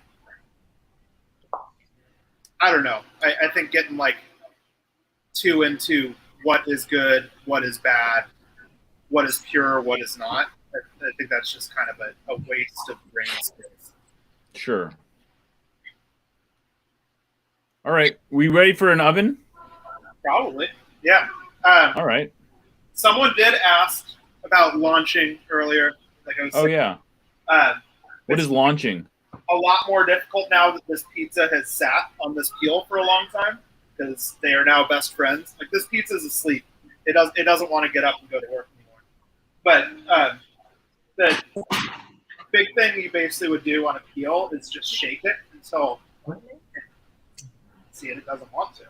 I don't know. I think getting like too into what is good, what is bad, what is pure, what is not. I think that's just kind of a waste of brain space. Sure. All right. We ready for an oven? Probably. Yeah. All right. Someone did ask about launching earlier. Like I was saying. Yeah. What is launching? A lot more difficult now that this pizza has sat on this peel for a long time because they are now best friends. Like this pizza is asleep. It doesn't want to get up and go to work anymore. But the big thing you basically would do on a peel is just shake it until it doesn't want to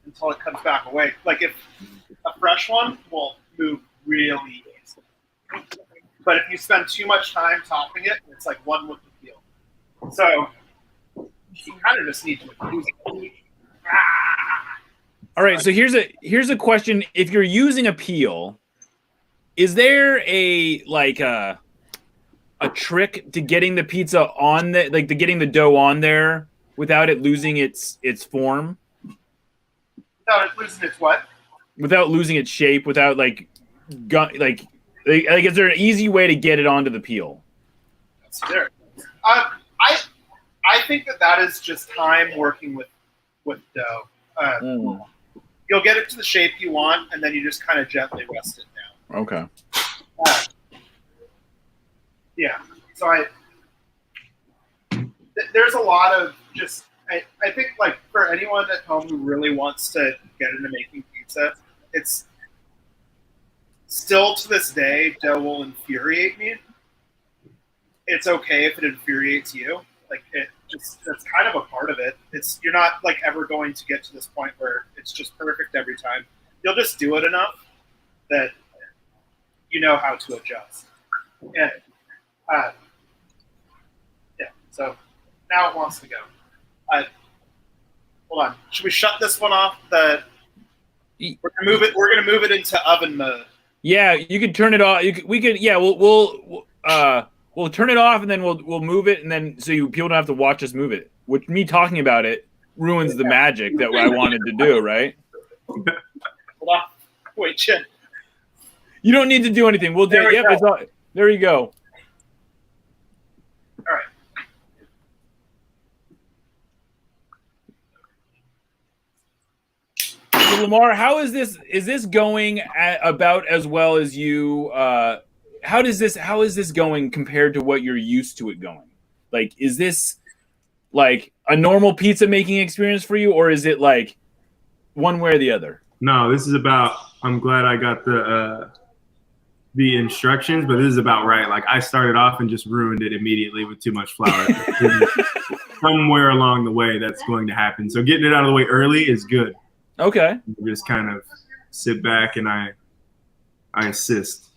until it comes back away. Like if a fresh one will move really easily. But if you spend too much time topping it, it's like one with the peel. So you kind of just need to use it. All right, so here's a question. If you're using a peel, is there a trick to getting the pizza on to getting the dough on there without it losing its form? Without it losing its what? Without losing its shape, without is there an easy way to get it onto the peel? That's there. I think that is just time working with dough. You'll get it to the shape you want, and then you just kind of gently rest it down. Okay. Yeah. So there's a lot of just I think like for anyone at home who really wants to get into making pizza, it's still to this day dough will infuriate me. It's okay if it infuriates you. Like that's kind of a part of it. You're not like ever going to get to this point where it's just perfect every time. You'll just do it enough that you know how to adjust. And so now it wants to go. Hold on. Should we shut this one off? We're gonna move it. We're gonna move it into oven mode. Yeah, you could turn it off. We could. Yeah, we'll turn it off and then we'll move it and then so people don't have to watch us move it. Which me talking about it ruins the magic that I wanted to do, right? Hold on. Wait, Chin. You don't need to do anything. We'll do. Yep, it's all, there you go. All right. So Lamar, how is this? Is this going about as well as you? How is this going compared to what you're used to it going? Like, is this like a normal pizza making experience for you, or is it like one way or the other? No, this is about. I'm glad I got the instructions, but this is about right. Like I started off and just ruined it immediately with too much flour. Somewhere along the way, that's going to happen. So getting it out of the way early is good. Okay. Just kind of sit back and I assist.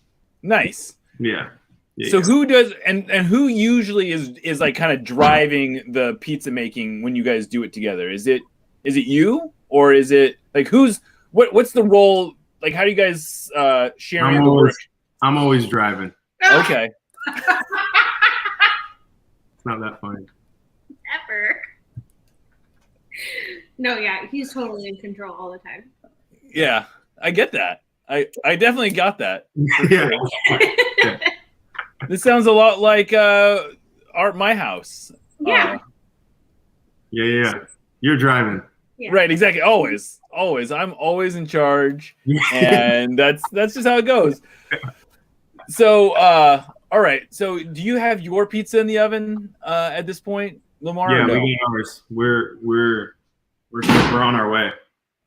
Nice. Yeah. So who does and who usually is like kind of driving the pizza making when you guys do it together? Is it you or is it like what's the role? Like how do you guys sharing the work? I'm always driving. Okay. It's not that funny. Ever. No, yeah, he's totally in control all the time. Yeah, I get that. I definitely got that. Yeah. Sure. This sounds a lot like my house. Yeah. Yeah. You're driving. Yeah. Right, exactly. Always. I'm always in charge, and that's just how it goes. So, all right. So, do you have your pizza in the oven at this point, Lamar? Yeah, no? we got ours. We're on our way.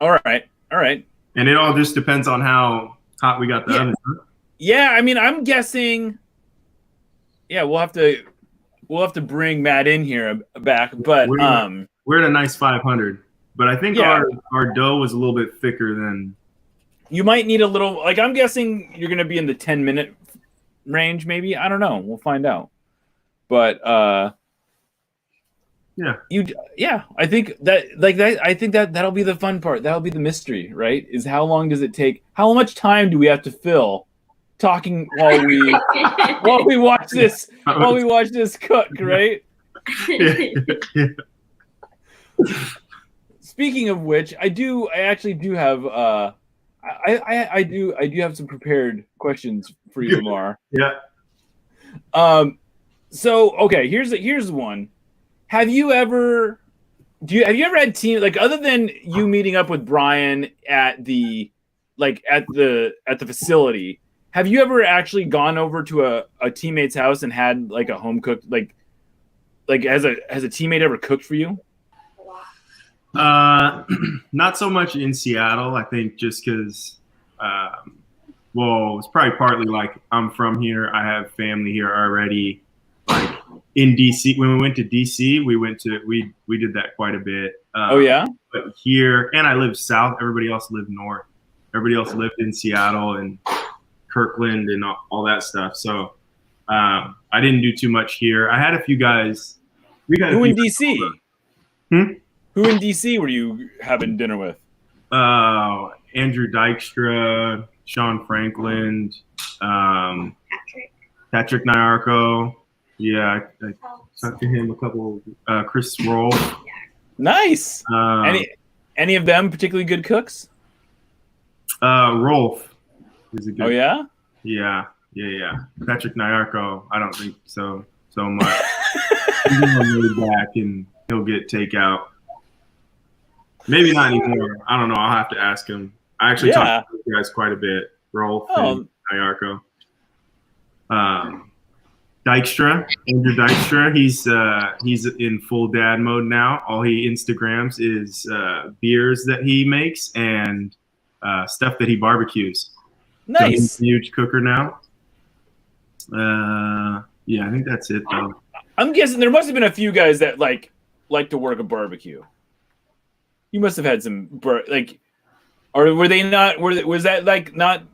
All right. And it all just depends on how hot we got the oven. Yeah, I mean, I'm guessing. Yeah, we'll have to bring Matt in here back, but we're at a nice 500. But I think our dough was a little bit thicker than. You might need a little. Like I'm guessing you're going to be in the 10-minute range, maybe. I don't know. We'll find out. But I think that I think that'll be the fun part. That'll be the mystery, right? Is how long does it take? How much time do we have to fill talking while we watch this cook, right? Yeah. speaking of which, I actually do have I do have some prepared questions for you, Lamar. Yeah. So okay, here's one. Have you ever had team, like, other than you meeting up with Brian at the facility, have you ever actually gone over to a teammate's house and had like a home cooked, like has a teammate ever cooked for you? Not so much in Seattle. I think just because, well, it's probably partly like I'm from here. I have family here already. Like in DC, when we went to DC, we did that quite a bit. Oh yeah. But here, and I lived south. Everybody else lived north. Everybody else lived in Seattle and Kirkland and all that stuff. So I didn't do too much here. I had a few guys. Who in DC? Who in DC were you having dinner with? Andrew Dykstra, Sean Franklin, Patrick Nyarko. Yeah, I talked to him a couple. Chris Roll. Nice. Any of them particularly good cooks? Rolf is a good. Oh yeah. Yeah. Patrick Nyarko, I don't think so much. He's gonna be back and he'll get takeout. Maybe not anymore. I don't know. I'll have to ask him. I actually talked to you guys quite a bit. Rolf and Nyarko. Dykstra, Andrew Dykstra. He's in full dad mode now. All he Instagrams is beers that he makes and stuff that he barbecues. Nice. So he's a huge cooker now. Yeah, I think that's it though. I'm guessing there must have been a few guys that like to work a barbecue. You must have had some or were they not? Was that like not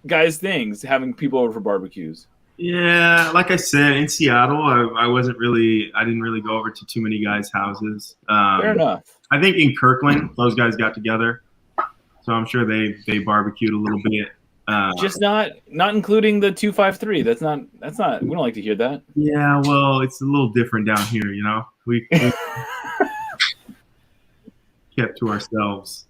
guys' things, having people over for barbecues? Yeah, like I said, in Seattle, I didn't really go over to too many guys' houses. Fair enough. I think in Kirkland, those guys got together, so I'm sure they barbecued a little bit. Just not including the 253. That's not. We don't like to hear that. Yeah, well, it's a little different down here, you know. We kept to ourselves.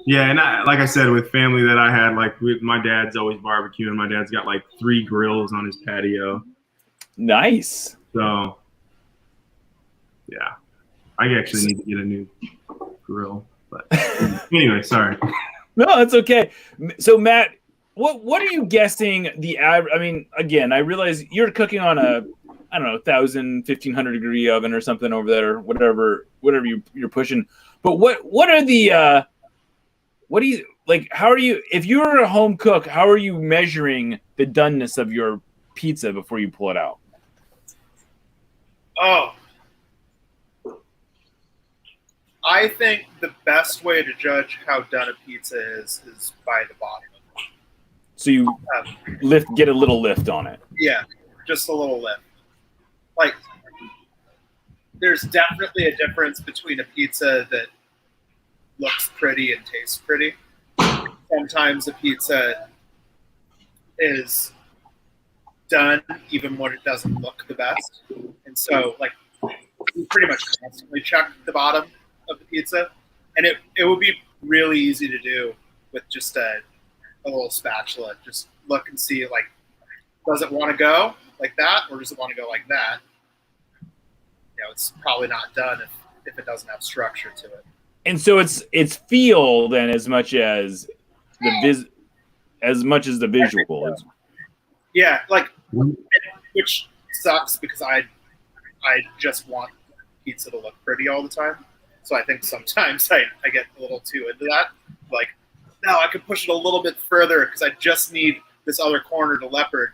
Yeah, and like I said, with family that I had, like my dad's always barbecuing. My dad's got like 3 grills on his patio. Nice. So, yeah, I actually need to get a new grill. But anyway, sorry. No, that's okay. So, Matt, what are you guessing the average? I mean, again, I realize you're cooking on a 1,000, 1,500 degree oven or something over there, whatever you're pushing. But what are the what do you like? How are you, if you're a home cook, how are you measuring the doneness of your pizza before you pull it out? Oh, I think the best way to judge how done a pizza is by the bottom. So you get a little lift on it. Yeah, just a little lift. Like, there's definitely a difference between a pizza that looks pretty and tastes pretty. Sometimes a pizza is done even when it doesn't look the best. And so, like, you pretty much constantly check the bottom of the pizza. And it would be really easy to do with just a little spatula. Just look and see, like, does it want to go like that, or does it want to go like that? You know, it's probably not done if it doesn't have structure to it. And so it's feel then as much as the visual. Yeah, like, which sucks because I just want pizza to look pretty all the time. So I think sometimes I get a little too into that. Like, no, I could push it a little bit further because I just need this other corner to leopard.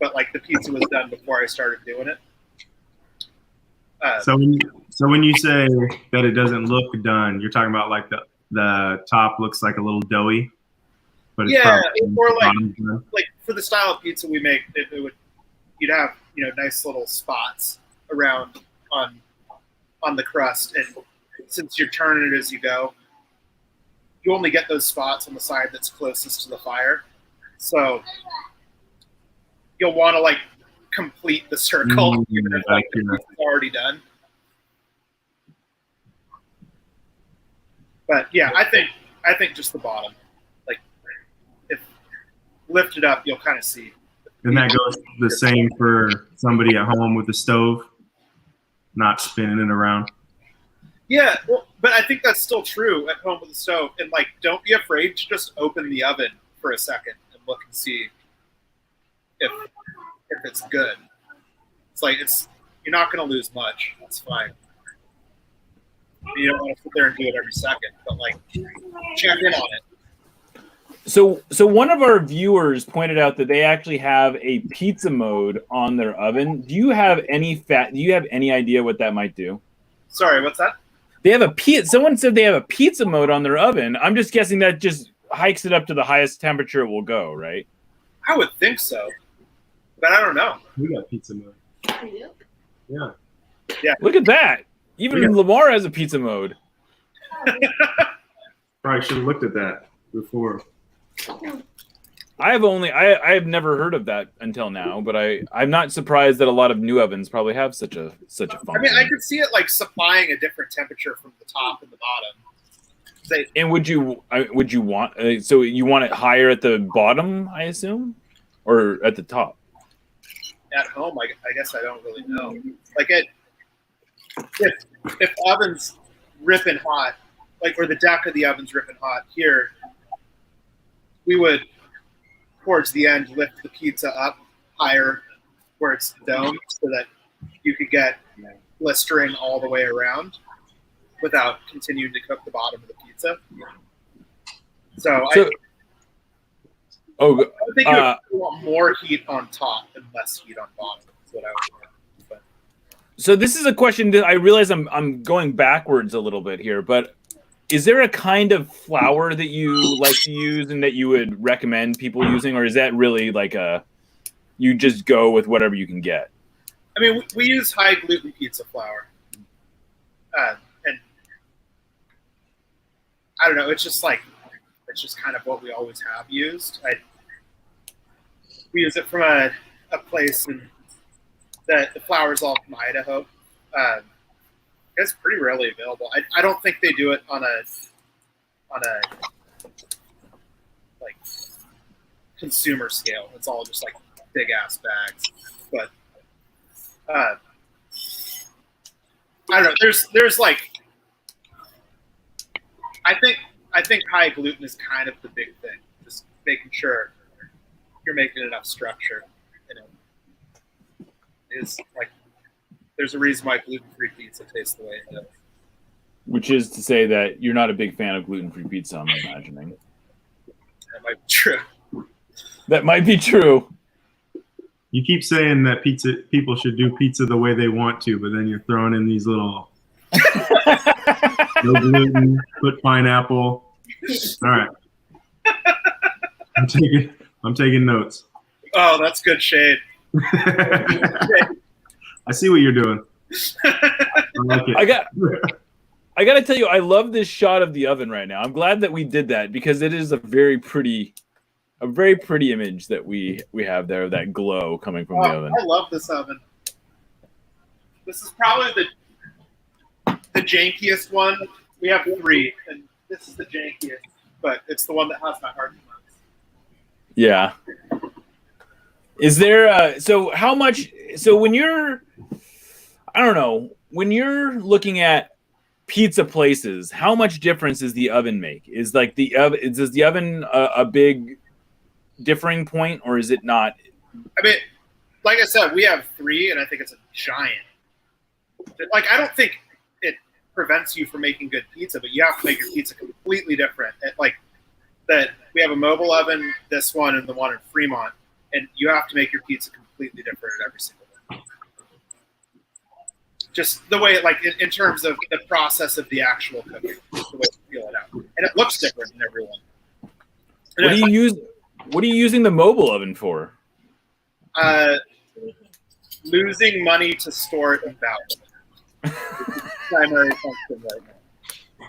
But like, the pizza was done before I started doing it. So when you say that it doesn't look done, you're talking about like the top looks like a little doughy, but it's or like for the style of pizza we make, you'd have nice little spots around on the crust, and since you're turning it as you go, you only get those spots on the side that's closest to the fire. So you'll want to like complete the circle even if it's already done. But yeah, I think just the bottom. Like, if lift it up, you'll kind of see. And that goes the same for somebody at home with a stove, not spinning it around. Yeah, well, but I think that's still true at home with the stove. And like, don't be afraid to just open the oven for a second and look and see if it's good. It's like you're not going to lose much. That's fine. You don't want to sit there and do it every second, but like, check in on it. So one of our viewers pointed out that they actually have a pizza mode on their oven. Do you have any idea what that might do? Sorry, what's that? They have someone said they have a pizza mode on their oven. I'm just guessing that just hikes it up to the highest temperature it will go, right? I would think so, but I don't know. We got pizza mode. Yeah. Yeah. Look at that. Even Lamar has a pizza mode. Probably should have looked at that before. I've never heard of that until now, but I'm not surprised that a lot of new ovens probably have such a function. I mean, I could see it like supplying a different temperature from the top and the bottom. And would you want so you want it higher at the bottom, I assume, or at the top? At home, I guess I don't really know. Like if the oven's ripping hot, like, or the deck of the oven's ripping hot here, we would, towards the end, lift the pizza up higher where it's domed so that you could get blistering all the way around without continuing to cook the bottom of the pizza. I think you want more heat on top and less heat on bottom. That's what I would do. But. So this is a question that I realize I'm going backwards a little bit here, but is there a kind of flour that you like to use and that you would recommend people using, or is that really like you just go with whatever you can get? I mean, we use high gluten pizza flour, and I don't know. It's just kind of what we always have used. We use it from a place that the flour is all from Idaho. It's pretty rarely available. I don't think they do it on a like consumer scale. It's all just like big ass bags. But I don't know. There's like I think high gluten is kind of the big thing. Just making sure you're making enough structure in it. Is like there's a reason why gluten-free pizza tastes the way it does. Which is to say that you're not a big fan of gluten-free pizza, I'm imagining. That might be true. That might be true. You keep saying that people should do pizza the way they want to, but then you're throwing in these little no gluten, put pineapple. All right. I'm taking notes. Oh, that's good shade. I see what you're doing. I like it. I got to tell you, I love this shot of the oven right now. I'm glad that we did that because it is a very pretty image that we have there, that glow coming from the oven. I love this oven. This is probably the jankiest one. We have 3, and this is the jankiest, but it's the one that has my heart. Yeah. Is there so how much? So when you're, I don't know, when you're looking at pizza places, how much difference does the oven make? Is like does the oven a big differing point, or is it not? I mean, like I said, we have 3, and I think it's a giant. Like, I don't think it prevents you from making good pizza, but you have to make your pizza completely different. Like that, we have a mobile oven, this one, and the one in Fremont, and you have to make your pizza completely different at every single one. Just the way, like in terms of the process of the actual cooking, the way you feel it out, and it looks different in every one. What are you using the mobile oven for? Losing money to store it in Valve. Primary function right now.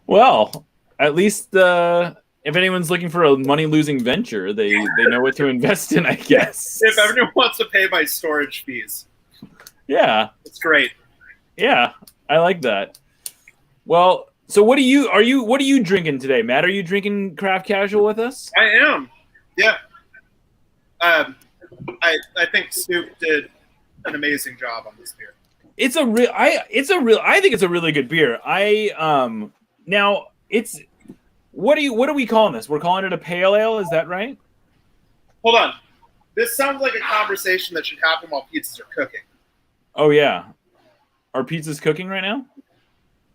Well, at least if anyone's looking for a money-losing venture, they know what to invest in, I guess. If everyone wants to pay my storage fees. Yeah. It's great. Yeah, I like that. Well, so what are you drinking today, Matt? Are you drinking craft casual with us? I am. Yeah. I think Snoop did an amazing job on this beer. I think it's a really good beer. Now it's what are we calling this? We're calling it a pale ale, is that right? Hold on. This sounds like a conversation that should happen while pizzas are cooking. Oh yeah. Are pizzas cooking right now?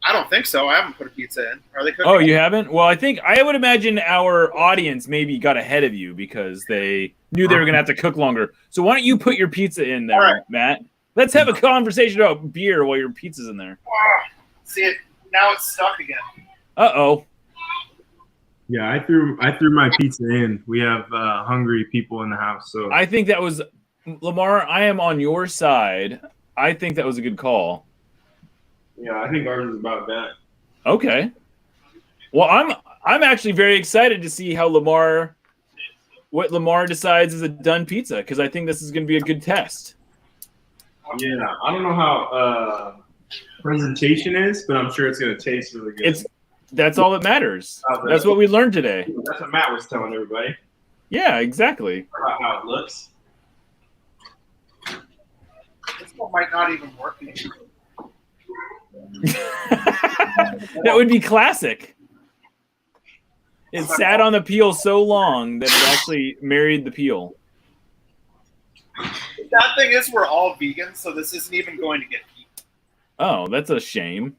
I don't think so. I haven't put a pizza in. Are they cooking? Oh, you haven't? Well, I would imagine our audience maybe got ahead of you because they knew they were going to have to cook longer. So why don't you put your pizza in there, All right. Matt? Let's have a conversation about beer while your pizza's in there. See it now? It's stuck again. Uh-oh. Yeah, I threw my pizza in. We have hungry people in the house, so I think that was Lamar. I am on your side. I think that was a good call. yeah, I think ours is about that. Okay. Well, I'm actually very excited to see how what Lamar decides is a done pizza because I think this is going to be a good test. Yeah, I don't know how presentation is, but I'm sure it's gonna taste really good. That's all that matters. That's what we learned today. That's what Matt was telling everybody Yeah, exactly. about how it looks. This one might not even work. That would be classic. It sat on the peel so long that it actually married the peel. That thing is, we're all vegans, so this isn't even going to get eaten. Oh, that's a shame.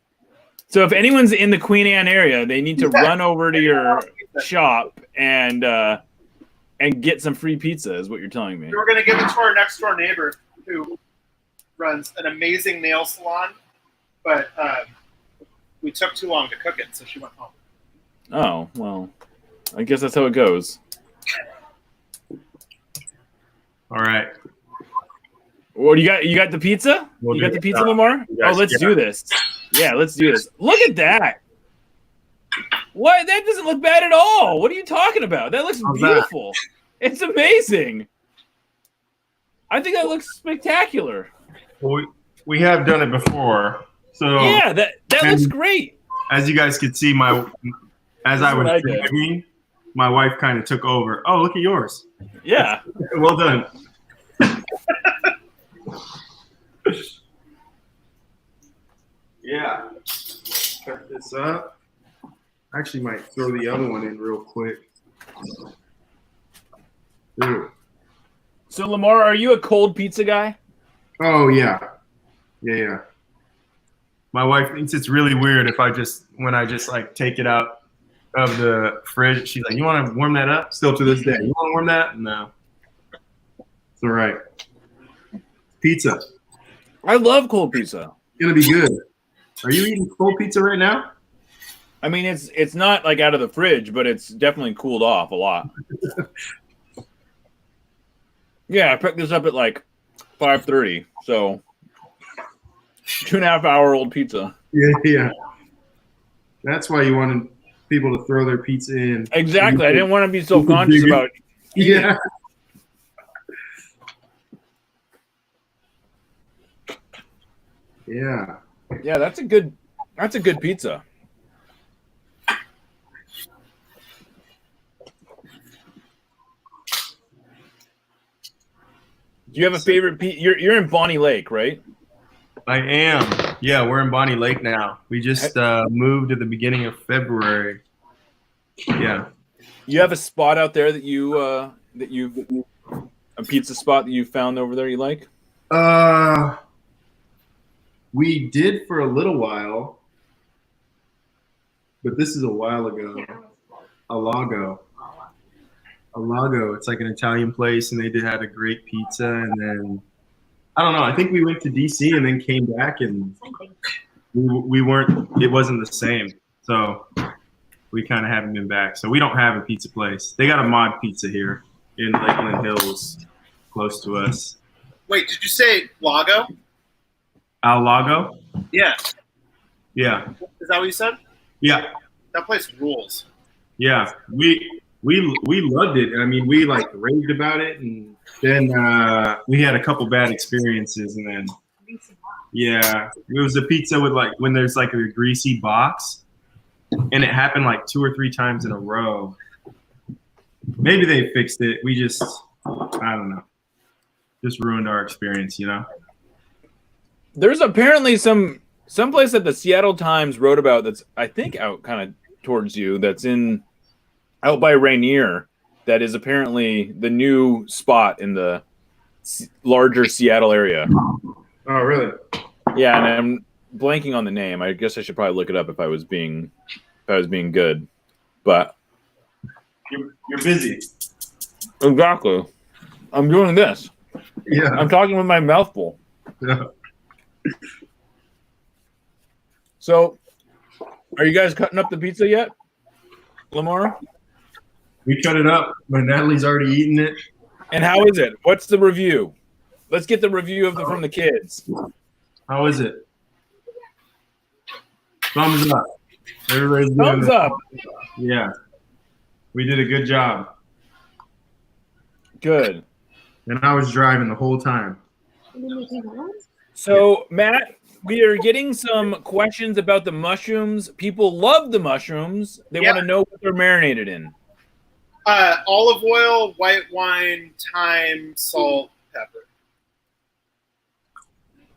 So if anyone's in the Queen Anne area, they need to run over to your shop and get some free pizza, is what you're telling me. We were going to give it to our next door neighbor who runs an amazing nail salon, but we took too long to cook it, so she went home. Oh, well, I guess that's how it goes. All right. Well, you got the pizza? We'll You got do the it. pizza, Lamar? Yes, Oh, let's do this. Yeah, let's do this. Look at that. What? That doesn't look bad at all. What are you talking about? That looks How's that? beautiful. It's amazing. I think that looks spectacular. Well, we have done it before, so Yeah, that looks great. as you guys could see, as I what was I did. driving, my wife kind of took over. Oh, look at yours. Yeah. Well done. Yeah. Cut this up. Actually, might throw the other one in real quick. Ooh. So Lamar, are you a cold pizza guy? Oh yeah. Yeah. My wife thinks it's really weird if when I just like take it out of the fridge. She's like, "You want to warm that up?" Still to this day, you want to warm that? No. It's all right. Pizza. I love cold pizza. It's gonna be good. Are you eating cold pizza right now? I mean, it's not like out of the fridge, but it's definitely cooled off a lot. Yeah, I picked this up at like 5:30, so 2.5 hour old pizza. Yeah. That's why you wanted people to throw their pizza in. Exactly. I didn't want to be so conscious about. Yeah. Yeah. Yeah, that's a good pizza. Do you have a favorite pizza? You're in Bonnie Lake, right? I am. Yeah, we're in Bonnie Lake now. We just moved at the beginning of February. Yeah. You have a spot out there a pizza spot that you found over there you like? We did for a little while, but this is a while ago. Alago. It's like an Italian place, and they had a great pizza. And then I don't know. I think we went to DC and then came back, and we weren't. It wasn't the same. So we kind of haven't been back. So we don't have a pizza place. They got a mod pizza here in Lakeland Hills, close to us. Wait, did you say Lago? Al Lago? Yeah. Yeah. Is that what you said? Yeah. That place rules. Yeah. We loved it. I mean, we like raved about it, and then we had a couple bad experiences, and then Yeah, it was a pizza with like when there's like a greasy box, and it happened like 2 or 3 times in a row. Maybe they fixed it. We just, I don't know, just ruined our experience, you know. There's apparently some place that the Seattle Times wrote about that's I think out kind of towards you. That's out by Rainier. That is apparently the new spot in the larger Seattle area. Oh, really? Yeah, and I'm blanking on the name. I guess I should probably look it up if I was being good. But You're busy. exactly, I'm doing this. Yeah. I'm talking with my mouth full. Yeah. So, are you guys cutting up the pizza yet, Lamar? We cut it up, but Natalie's already eaten it. And how is it? What's the review? Let's get the review from the kids. How is it? Thumbs up. Everybody's doing Thumbs it. up. Yeah. We did a good job. Good. And I was driving the whole time. So, Matt, we are getting some questions about the mushrooms. People love the mushrooms. They want to know what they're marinated in. Olive oil, white wine, thyme, salt, pepper.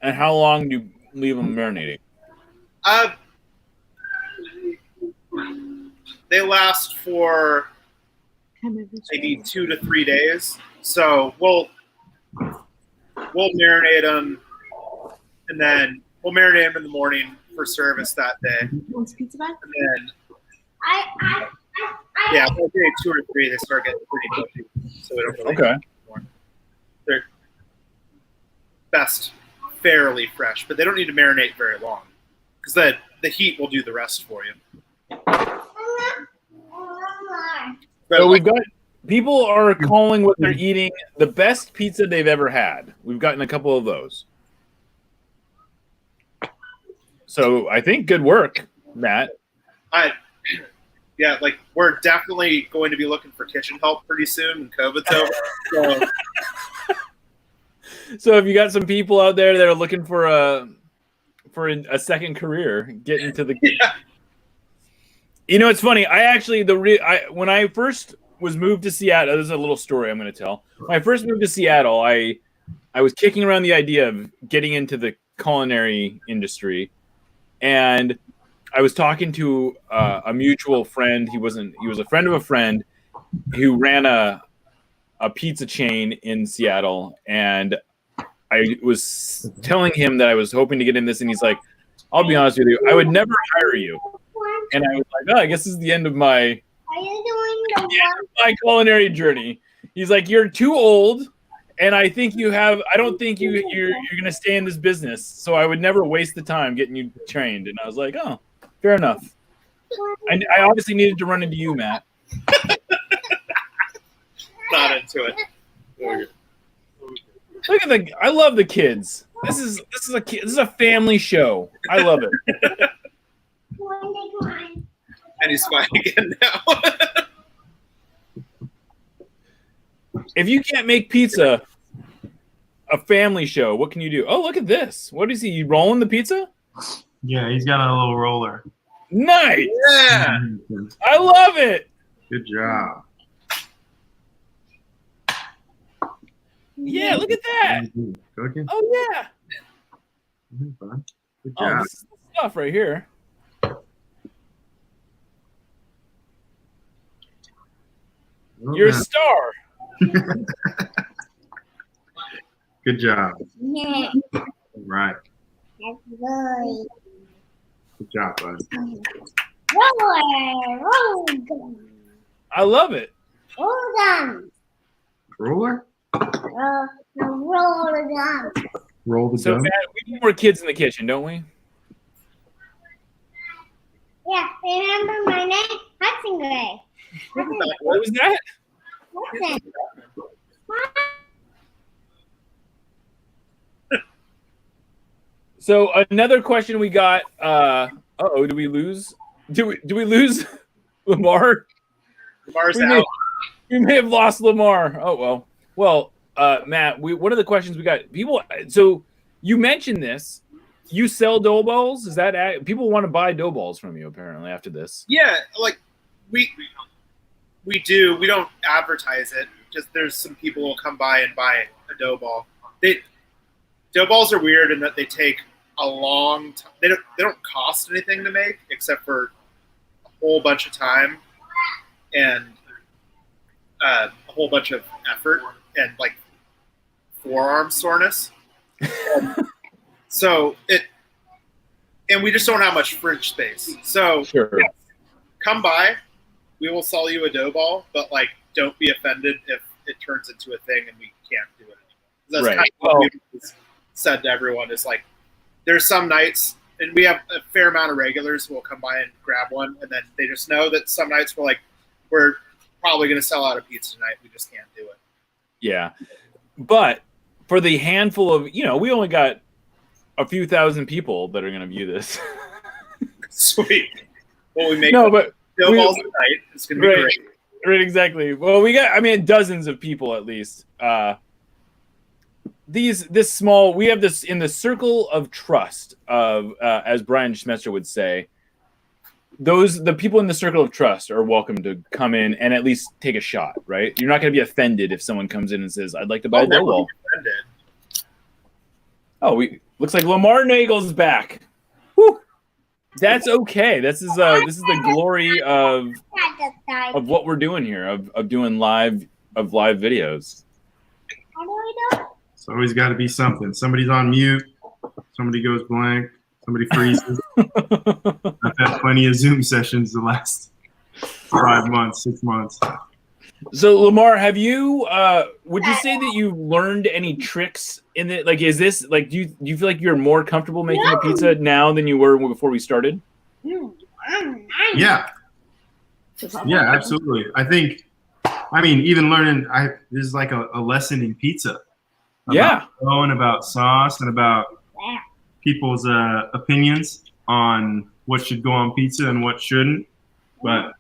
And how long do you leave them marinating? They last for maybe 2 to 3 days. So we'll marinate them, and then we'll marinate them in the morning for service that day. And then yeah, by day 2 or 3, they start getting pretty mushy. So we don't really anymore. They're best fairly fresh, but they don't need to marinate very long because the heat will do the rest for you. So we've got people are calling what they're eating the best pizza they've ever had. We've gotten a couple of those. So I think good work, Matt. Yeah, like we're definitely going to be looking for kitchen help pretty soon when COVID's over. So if you got some people out there that are looking for a second career, get into the. Yeah. You know, it's funny. I actually when I first was moved to Seattle, this is a little story I'm going to tell. When I first moved to Seattle, I was kicking around the idea of getting into the culinary industry, and I was talking to a mutual friend. He was a friend of a friend who ran a pizza chain in Seattle, and I was telling him that I was hoping to get in this, and he's like, "I'll be honest with you, I would never hire you." And I was like, "Oh, I guess this is the end of my culinary journey." He's like, "You're too old, and I think I don't think you're going to stay in this business. So I would never waste the time getting you trained." And I was like, "Oh, fair enough." I obviously needed to run into you, Matt. Not into it. Look at I love the kids. This is a family show. I love it. And he's fine again now. If you can't make pizza a family show, what can you do? Oh, look at this. What is he? You rolling the pizza? Yeah, he's got a little roller. Nice. Yeah. I love it. Good job. Yeah, look at that. Cooking? Oh, yeah. Good Oh, job. this is the stuff right here. You're a star. Good job. Yeah. All right. That's good. Good job, bud. Roller. I love it. Roll gun. Roller? The roller gun. Roll the So, gun. Matt, we need more kids in the kitchen, don't we? Yeah, remember my name? Hudson Gray. What was that? Hudson. So another question we got. Did we lose? Do we lose Lamar? Lamar's out. We may have lost Lamar. Oh well. Well, Matt, one of the questions we got people. So you mentioned this, you sell dough balls? Is that people want to buy dough balls from you apparently after this? Yeah, like we do. We don't advertise it. Just there's some people who will come by and buy a dough ball. Dough balls are weird in that they take a long time. They don't cost anything to make except for a whole bunch of time and a whole bunch of effort and like forearm soreness. And we just don't have much fridge space. So Sure. yes, come by. We will sell you a dough ball, but like don't be offended if it turns into a thing and we can't do it anymore. That's Right. kind of what we've said to everyone is like there's some nights and we have a fair amount of regulars who will come by and grab one and then they just know that some nights we're probably gonna sell out a pizza tonight. We just can't do it. Yeah. But for the handful of, we only got a few thousand people that are going to view this. Sweet. Well, we make No, but dough balls tonight. It's gonna be Right. great. Right, exactly. Well, we got, dozens of people at least. This small, we have this in the circle of trust of, as Brian Schmetzer would say, the people in the circle of trust are welcome to come in and at least take a shot, right? You're not going to be offended if someone comes in and says, I'd like to buy a dough ball. Oh, looks like Lamar Nagle's back. Whew. That's okay. This is the glory of what we're doing here, of doing live videos. How do we do it? It's always got to be something. Somebody's on mute. Somebody goes blank. Somebody freezes. I've had plenty of Zoom sessions the last 5 months, 6 months. So Lamar, have you? Would you say that you learned any tricks in it? Like, is this like? Do you feel like you're more comfortable making a pizza now than you were before we started? Yeah. Yeah, absolutely. I think. Even learning. This is like a lesson in pizza. Yeah. Knowing about sauce and about people's opinions on what should go on pizza and what shouldn't. But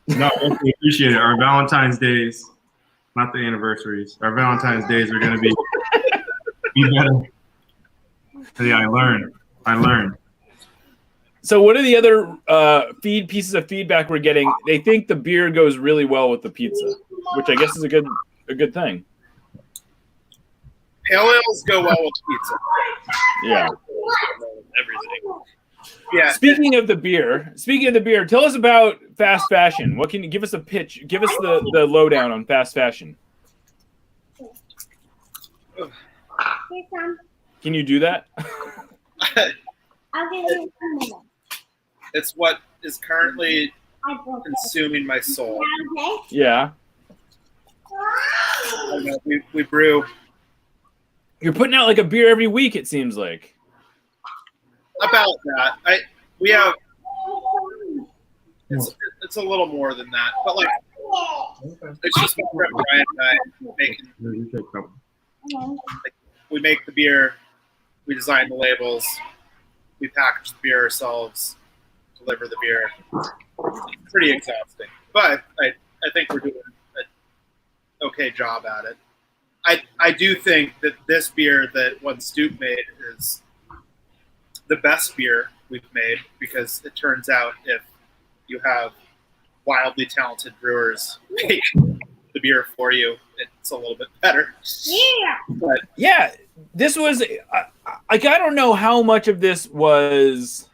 no, I definitely appreciate it. Our Valentine's days, not the anniversaries. Our Valentine's days are going to be better. Yeah, I learned. So what are the other pieces of feedback we're getting? They think the beer goes really well with the pizza, which I guess is a good thing. Pale ales go well with pizza. Yeah. Everything. Yeah. Speaking of the beer, tell us about fast fashion. What can you give us a pitch? Give us the lowdown on fast fashion. Here's some. Can you do that? I'll give you some more. It's what is currently I broke it. consuming my soul. Okay. Yeah. I know, we brew You're putting out like a beer every week, it seems like. about that. We have it's a little more than that, but like it's just my friend Brian and I making. We make the beer, we design the labels, we package the beer ourselves, deliver the beer. It's pretty exhausting, but I think we're doing an okay job at it. I do think that this beer that One Stoop made is the best beer we've made because it turns out if you have wildly talented brewers make the beer for you, it's a little bit better. Yeah. But Yeah, this was like, I don't know how much of this was,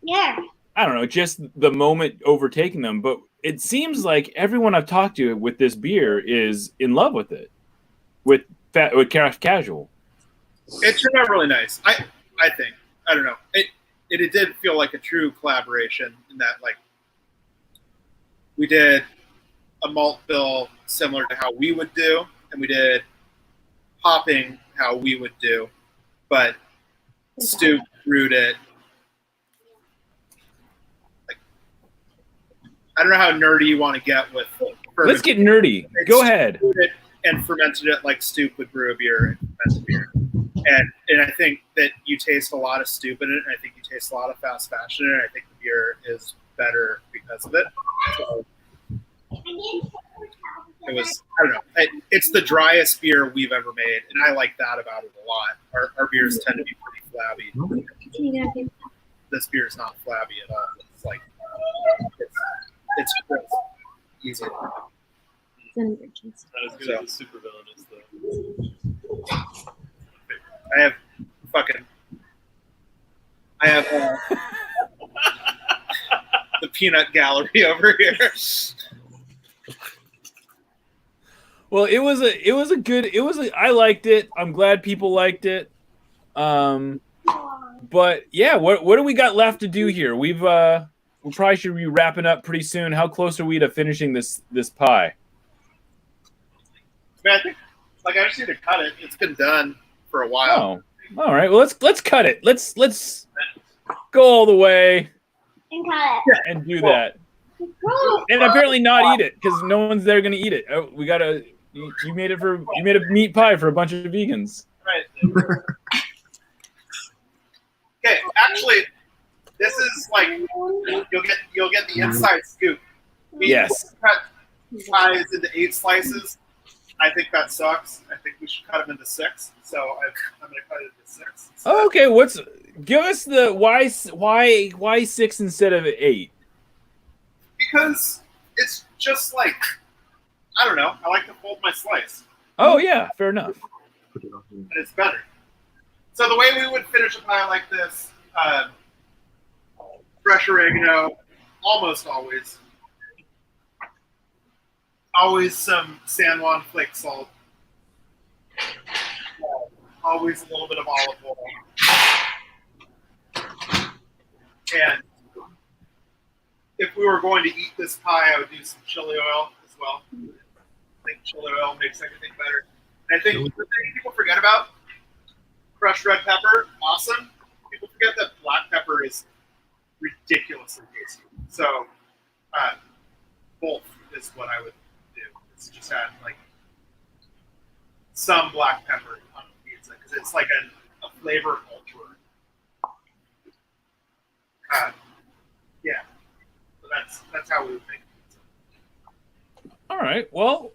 Yeah. I don't know, just the moment overtaking them, but it seems like everyone I've talked to with this beer is in love with it, with Craft Casual. it turned out really nice. I think. I don't know. It did feel like a true collaboration in that like we did a malt bill similar to how we would do, and we did hopping how we would do, but Stu brewed it. Like, I don't know how nerdy you want to get with. Let's get nerdy. Go ahead. Brewed it and fermented it like Stoop would brew a beer and ferment a beer. And I think that you taste a lot of Stoop in it, and I think you taste a lot of fast fashion in it, and I think the beer is better because of it. So it was, I don't know, it's the driest beer we've ever made, and I like that about it a lot. Our beers tend to be pretty flat flabby. Can you get a paper? This beer is not flabby at all. It's like it's crisp, easy. It's in Richards. Not as good as the super villain is though. I have the peanut gallery over here. Well, I liked it. I'm glad people liked it. But yeah, what do we got left to do here? We probably should be wrapping up pretty soon. How close are we to finishing this pie? I think I just need to cut it. It's been done for a while. Oh, all right. Well, let's cut it. Let's go all the way and do that. And apparently not eat it because no one's there gonna eat it. Oh, we gotta. You made a meat pie for a bunch of vegans. Right. Okay, actually, this is like you'll get the inside scoop. Yes. Cut pies into 8 slices. I think that sucks. I think we should cut them into 6. So I'm going to cut it into 6. Oh, okay. Give us the why 6 instead of 8? Because it's just like, I don't know. I like to fold my slice. Oh yeah, fair enough. And it's better. So the way we would finish a pie like this, fresh oregano, almost always. Always some San Juan flake salt. Always a little bit of olive oil. And if we were going to eat this pie, I would do some chili oil as well. I think chili oil makes everything better. And I think the thing people forget about, crushed red pepper, awesome. People forget that black pepper is ridiculously tasty. So both is what I would do. It's just add like some black pepper on the pizza because it's like a flavor culture. Yeah. So that's how we would make pizza. All right. Well,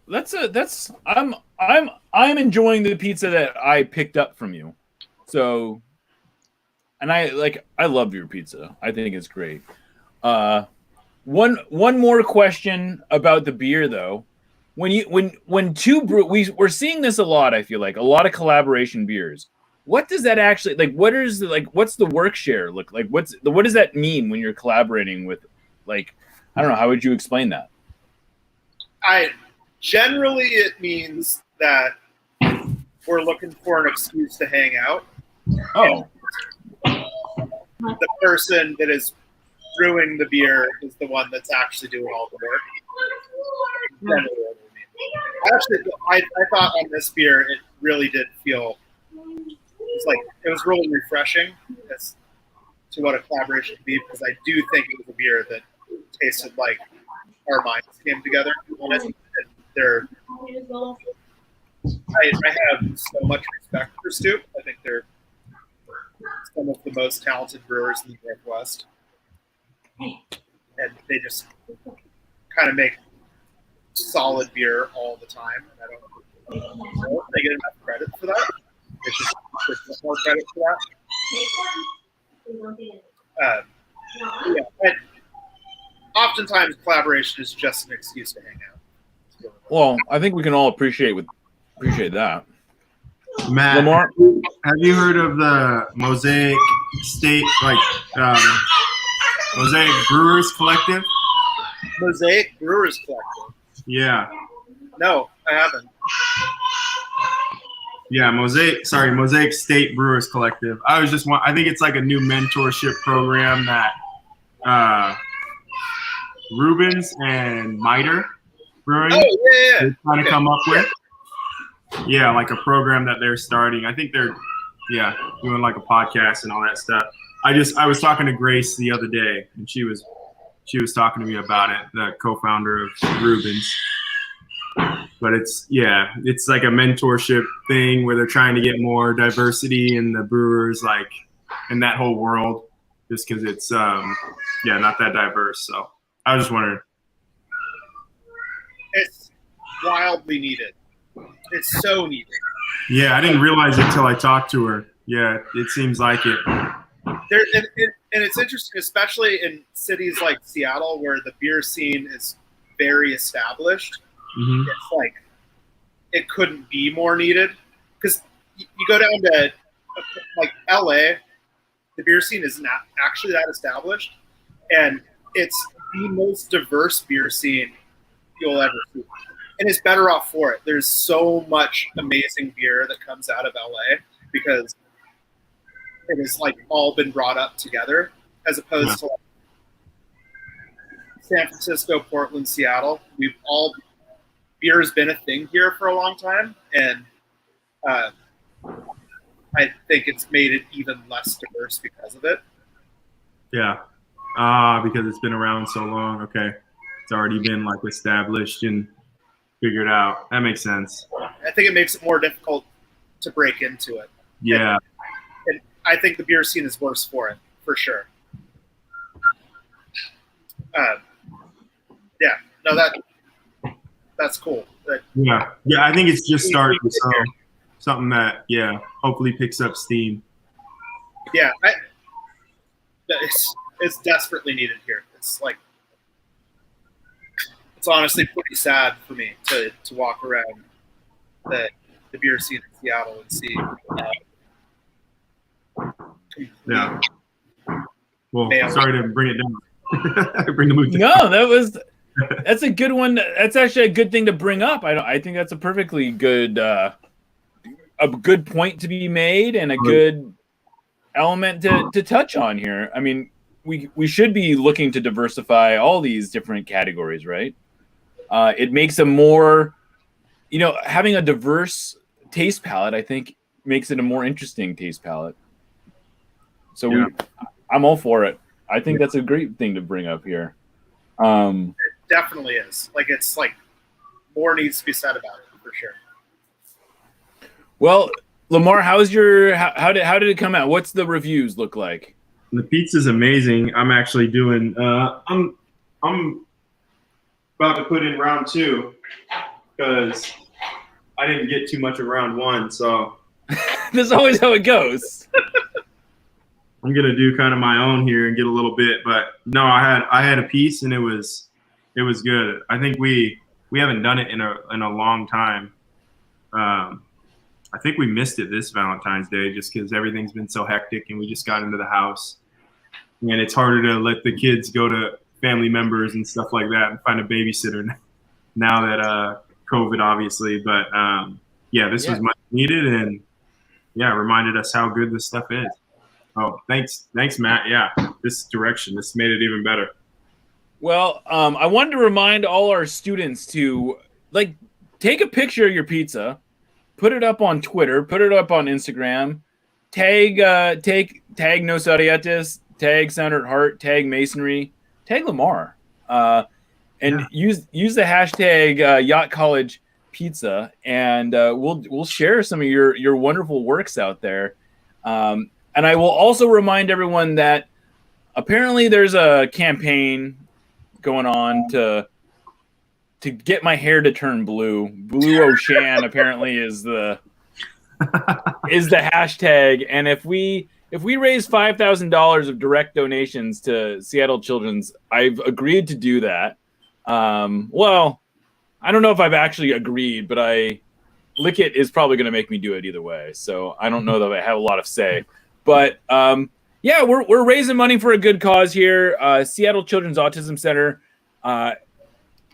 I'm enjoying the pizza that I picked up from you. So, and I love your pizza. I think it's great. One more question about the beer though. When two we're seeing this a lot, I feel like a lot of collaboration beers. What does that actually like? What's the work share look like? What does that mean when you're collaborating with, like, I don't know, how would you explain that? Generally it means that we're looking for an excuse to hang out. Oh. The person that is brewing the beer is the one that's actually doing all the work. Generally what I mean. Actually, I thought on this beer it really did feel it was really refreshing as to what a collaboration could be, because I do think it was a beer that tasted like our minds came together on it. And I have so much respect for Stoop. I think they're some of the most talented brewers in the Northwest. And they just kind of make solid beer all the time. And I don't know if they get enough credit for that. They should get more credit for that. Yeah, but oftentimes collaboration is just an excuse to hang out. Well, I think we can all appreciate that. Matt, Lamar? have you heard of the Mosaic State, Mosaic Brewers Collective? Mosaic Brewers Collective? Yeah. No, I haven't. Yeah, Mosaic State Brewers Collective. I think it's like a new mentorship program that Rubens and Miter Brewing they're trying to come up with. Yeah, like a program that they're starting. I think they're doing like a podcast and all that stuff. I was talking to Grace the other day, and she was talking to me about it, the co-founder of Rubens. But it's like a mentorship thing where they're trying to get more diversity in the brewers, like in that whole world, just because it's not that diverse. So I was just wondering. It's wildly needed. It's so needed. Yeah, I didn't realize it till I talked to her. Yeah, it seems like it. And it's interesting, especially in cities like Seattle, where the beer scene is very established. Mhm. It's like it couldn't be more needed, because you go down to like LA, the beer scene is not actually that established, and it's the most diverse beer scene you'll ever see, and it's better off for it. There's so much amazing beer that comes out of LA because it has like all been brought up together, as opposed to like San Francisco, Portland, Seattle. Beer has been a thing here for a long time, and I think it's made it even less diverse because of it. Yeah. Because it's been around so long. Okay. It's already been like established and figured out. That makes sense. I think it makes it more difficult to break into it. Yeah. And I think the beer scene is worse for it, for sure. Yeah. No, that's cool. Yeah. Yeah. I think it's just starting. So something that, yeah, hopefully picks up steam. Yeah. It's desperately needed here. It's like, it's honestly pretty sad for me to walk around the beer scene in Seattle and see. Yeah. Well, Male. sorry to bring it down. Bring the mood down. No, that's a good one. That's actually a good thing to bring up. I think that's a perfectly good a good point to be made and a good element to touch on here. I mean, we should be looking to diversify all these different categories, right? It makes a more, having a diverse taste palette, I think, makes it a more interesting taste palette. So Yeah. I'm all for it. I think that's a great thing to bring up here. It definitely is. Like, it's like more needs to be said about it for sure. Well, Lamar, how did it come out? What's the reviews look like? The pizza's amazing. I'm actually doing. I'm about to put in round 2 because I didn't get too much of round 1. So That's always how it goes. I'm gonna do kind of my own here and get a little bit. But no, I had a piece and it was good. I think we haven't done it in a long time. I think we missed it this Valentine's Day just because everything's been so hectic and we just got into the house. And it's harder to let the kids go to family members and stuff like that and find a babysitter now that COVID, obviously. But yeah, this was much needed and reminded us how good this stuff is. Oh, thanks, Matt. Yeah, this made it even better. Well, I wanted to remind all our students to take a picture of your pizza, put it up on Twitter, put it up on Instagram, tag No Sarietes, tag Sound Heart, tag Masonry, tag Lamar, and use the hashtag Yacht College Pizza, and we'll share some of your wonderful works out there. And I will also remind everyone that apparently there's a campaign going on to get my hair to turn blue. Blue Ocean apparently is the hashtag. And if we raise $5,000 of direct donations to Seattle Children's, I've agreed to do that. Well, I don't know if I've actually agreed, but Lickett is probably going to make me do it either way. So I don't know that I have a lot of say. But we're raising money for a good cause here. Seattle Children's Autism Center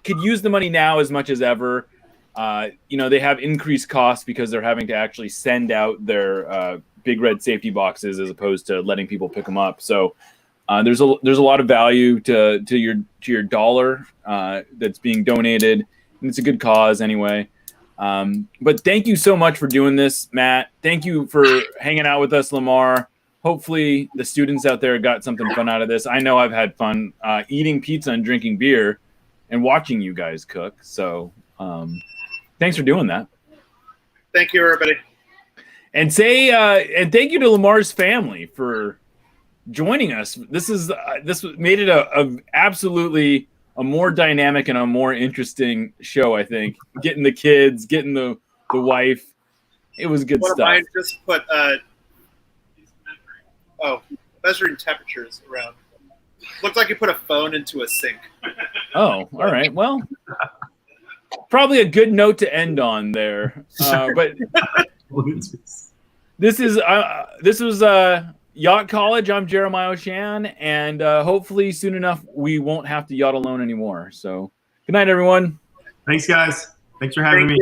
could use the money now as much as ever. They have increased costs because they're having to actually send out their big red safety boxes as opposed to letting people pick them up. So there's a lot of value to your dollar that's being donated, and it's a good cause anyway. But thank you so much for doing this, Matt. Thank you for hanging out with us, Lamar. Hopefully the students out there got something fun out of this. I know I've had fun eating pizza and drinking beer and watching you guys cook. So thanks for doing that. Thank you, everybody. And and thank you to Lamar's family for joining us. This made it absolutely a more dynamic and a more interesting show, I think. Getting the kids, getting the wife. It was good stuff. Mine just put measuring temperatures around. Looked like you put a phone into a sink. Oh, all right. Well, probably a good note to end on there. But this was Yacht College. I'm Jeremiah O'Shan, and hopefully soon enough we won't have to yacht alone anymore. So, good night, everyone. Thanks, guys. Thanks for having me.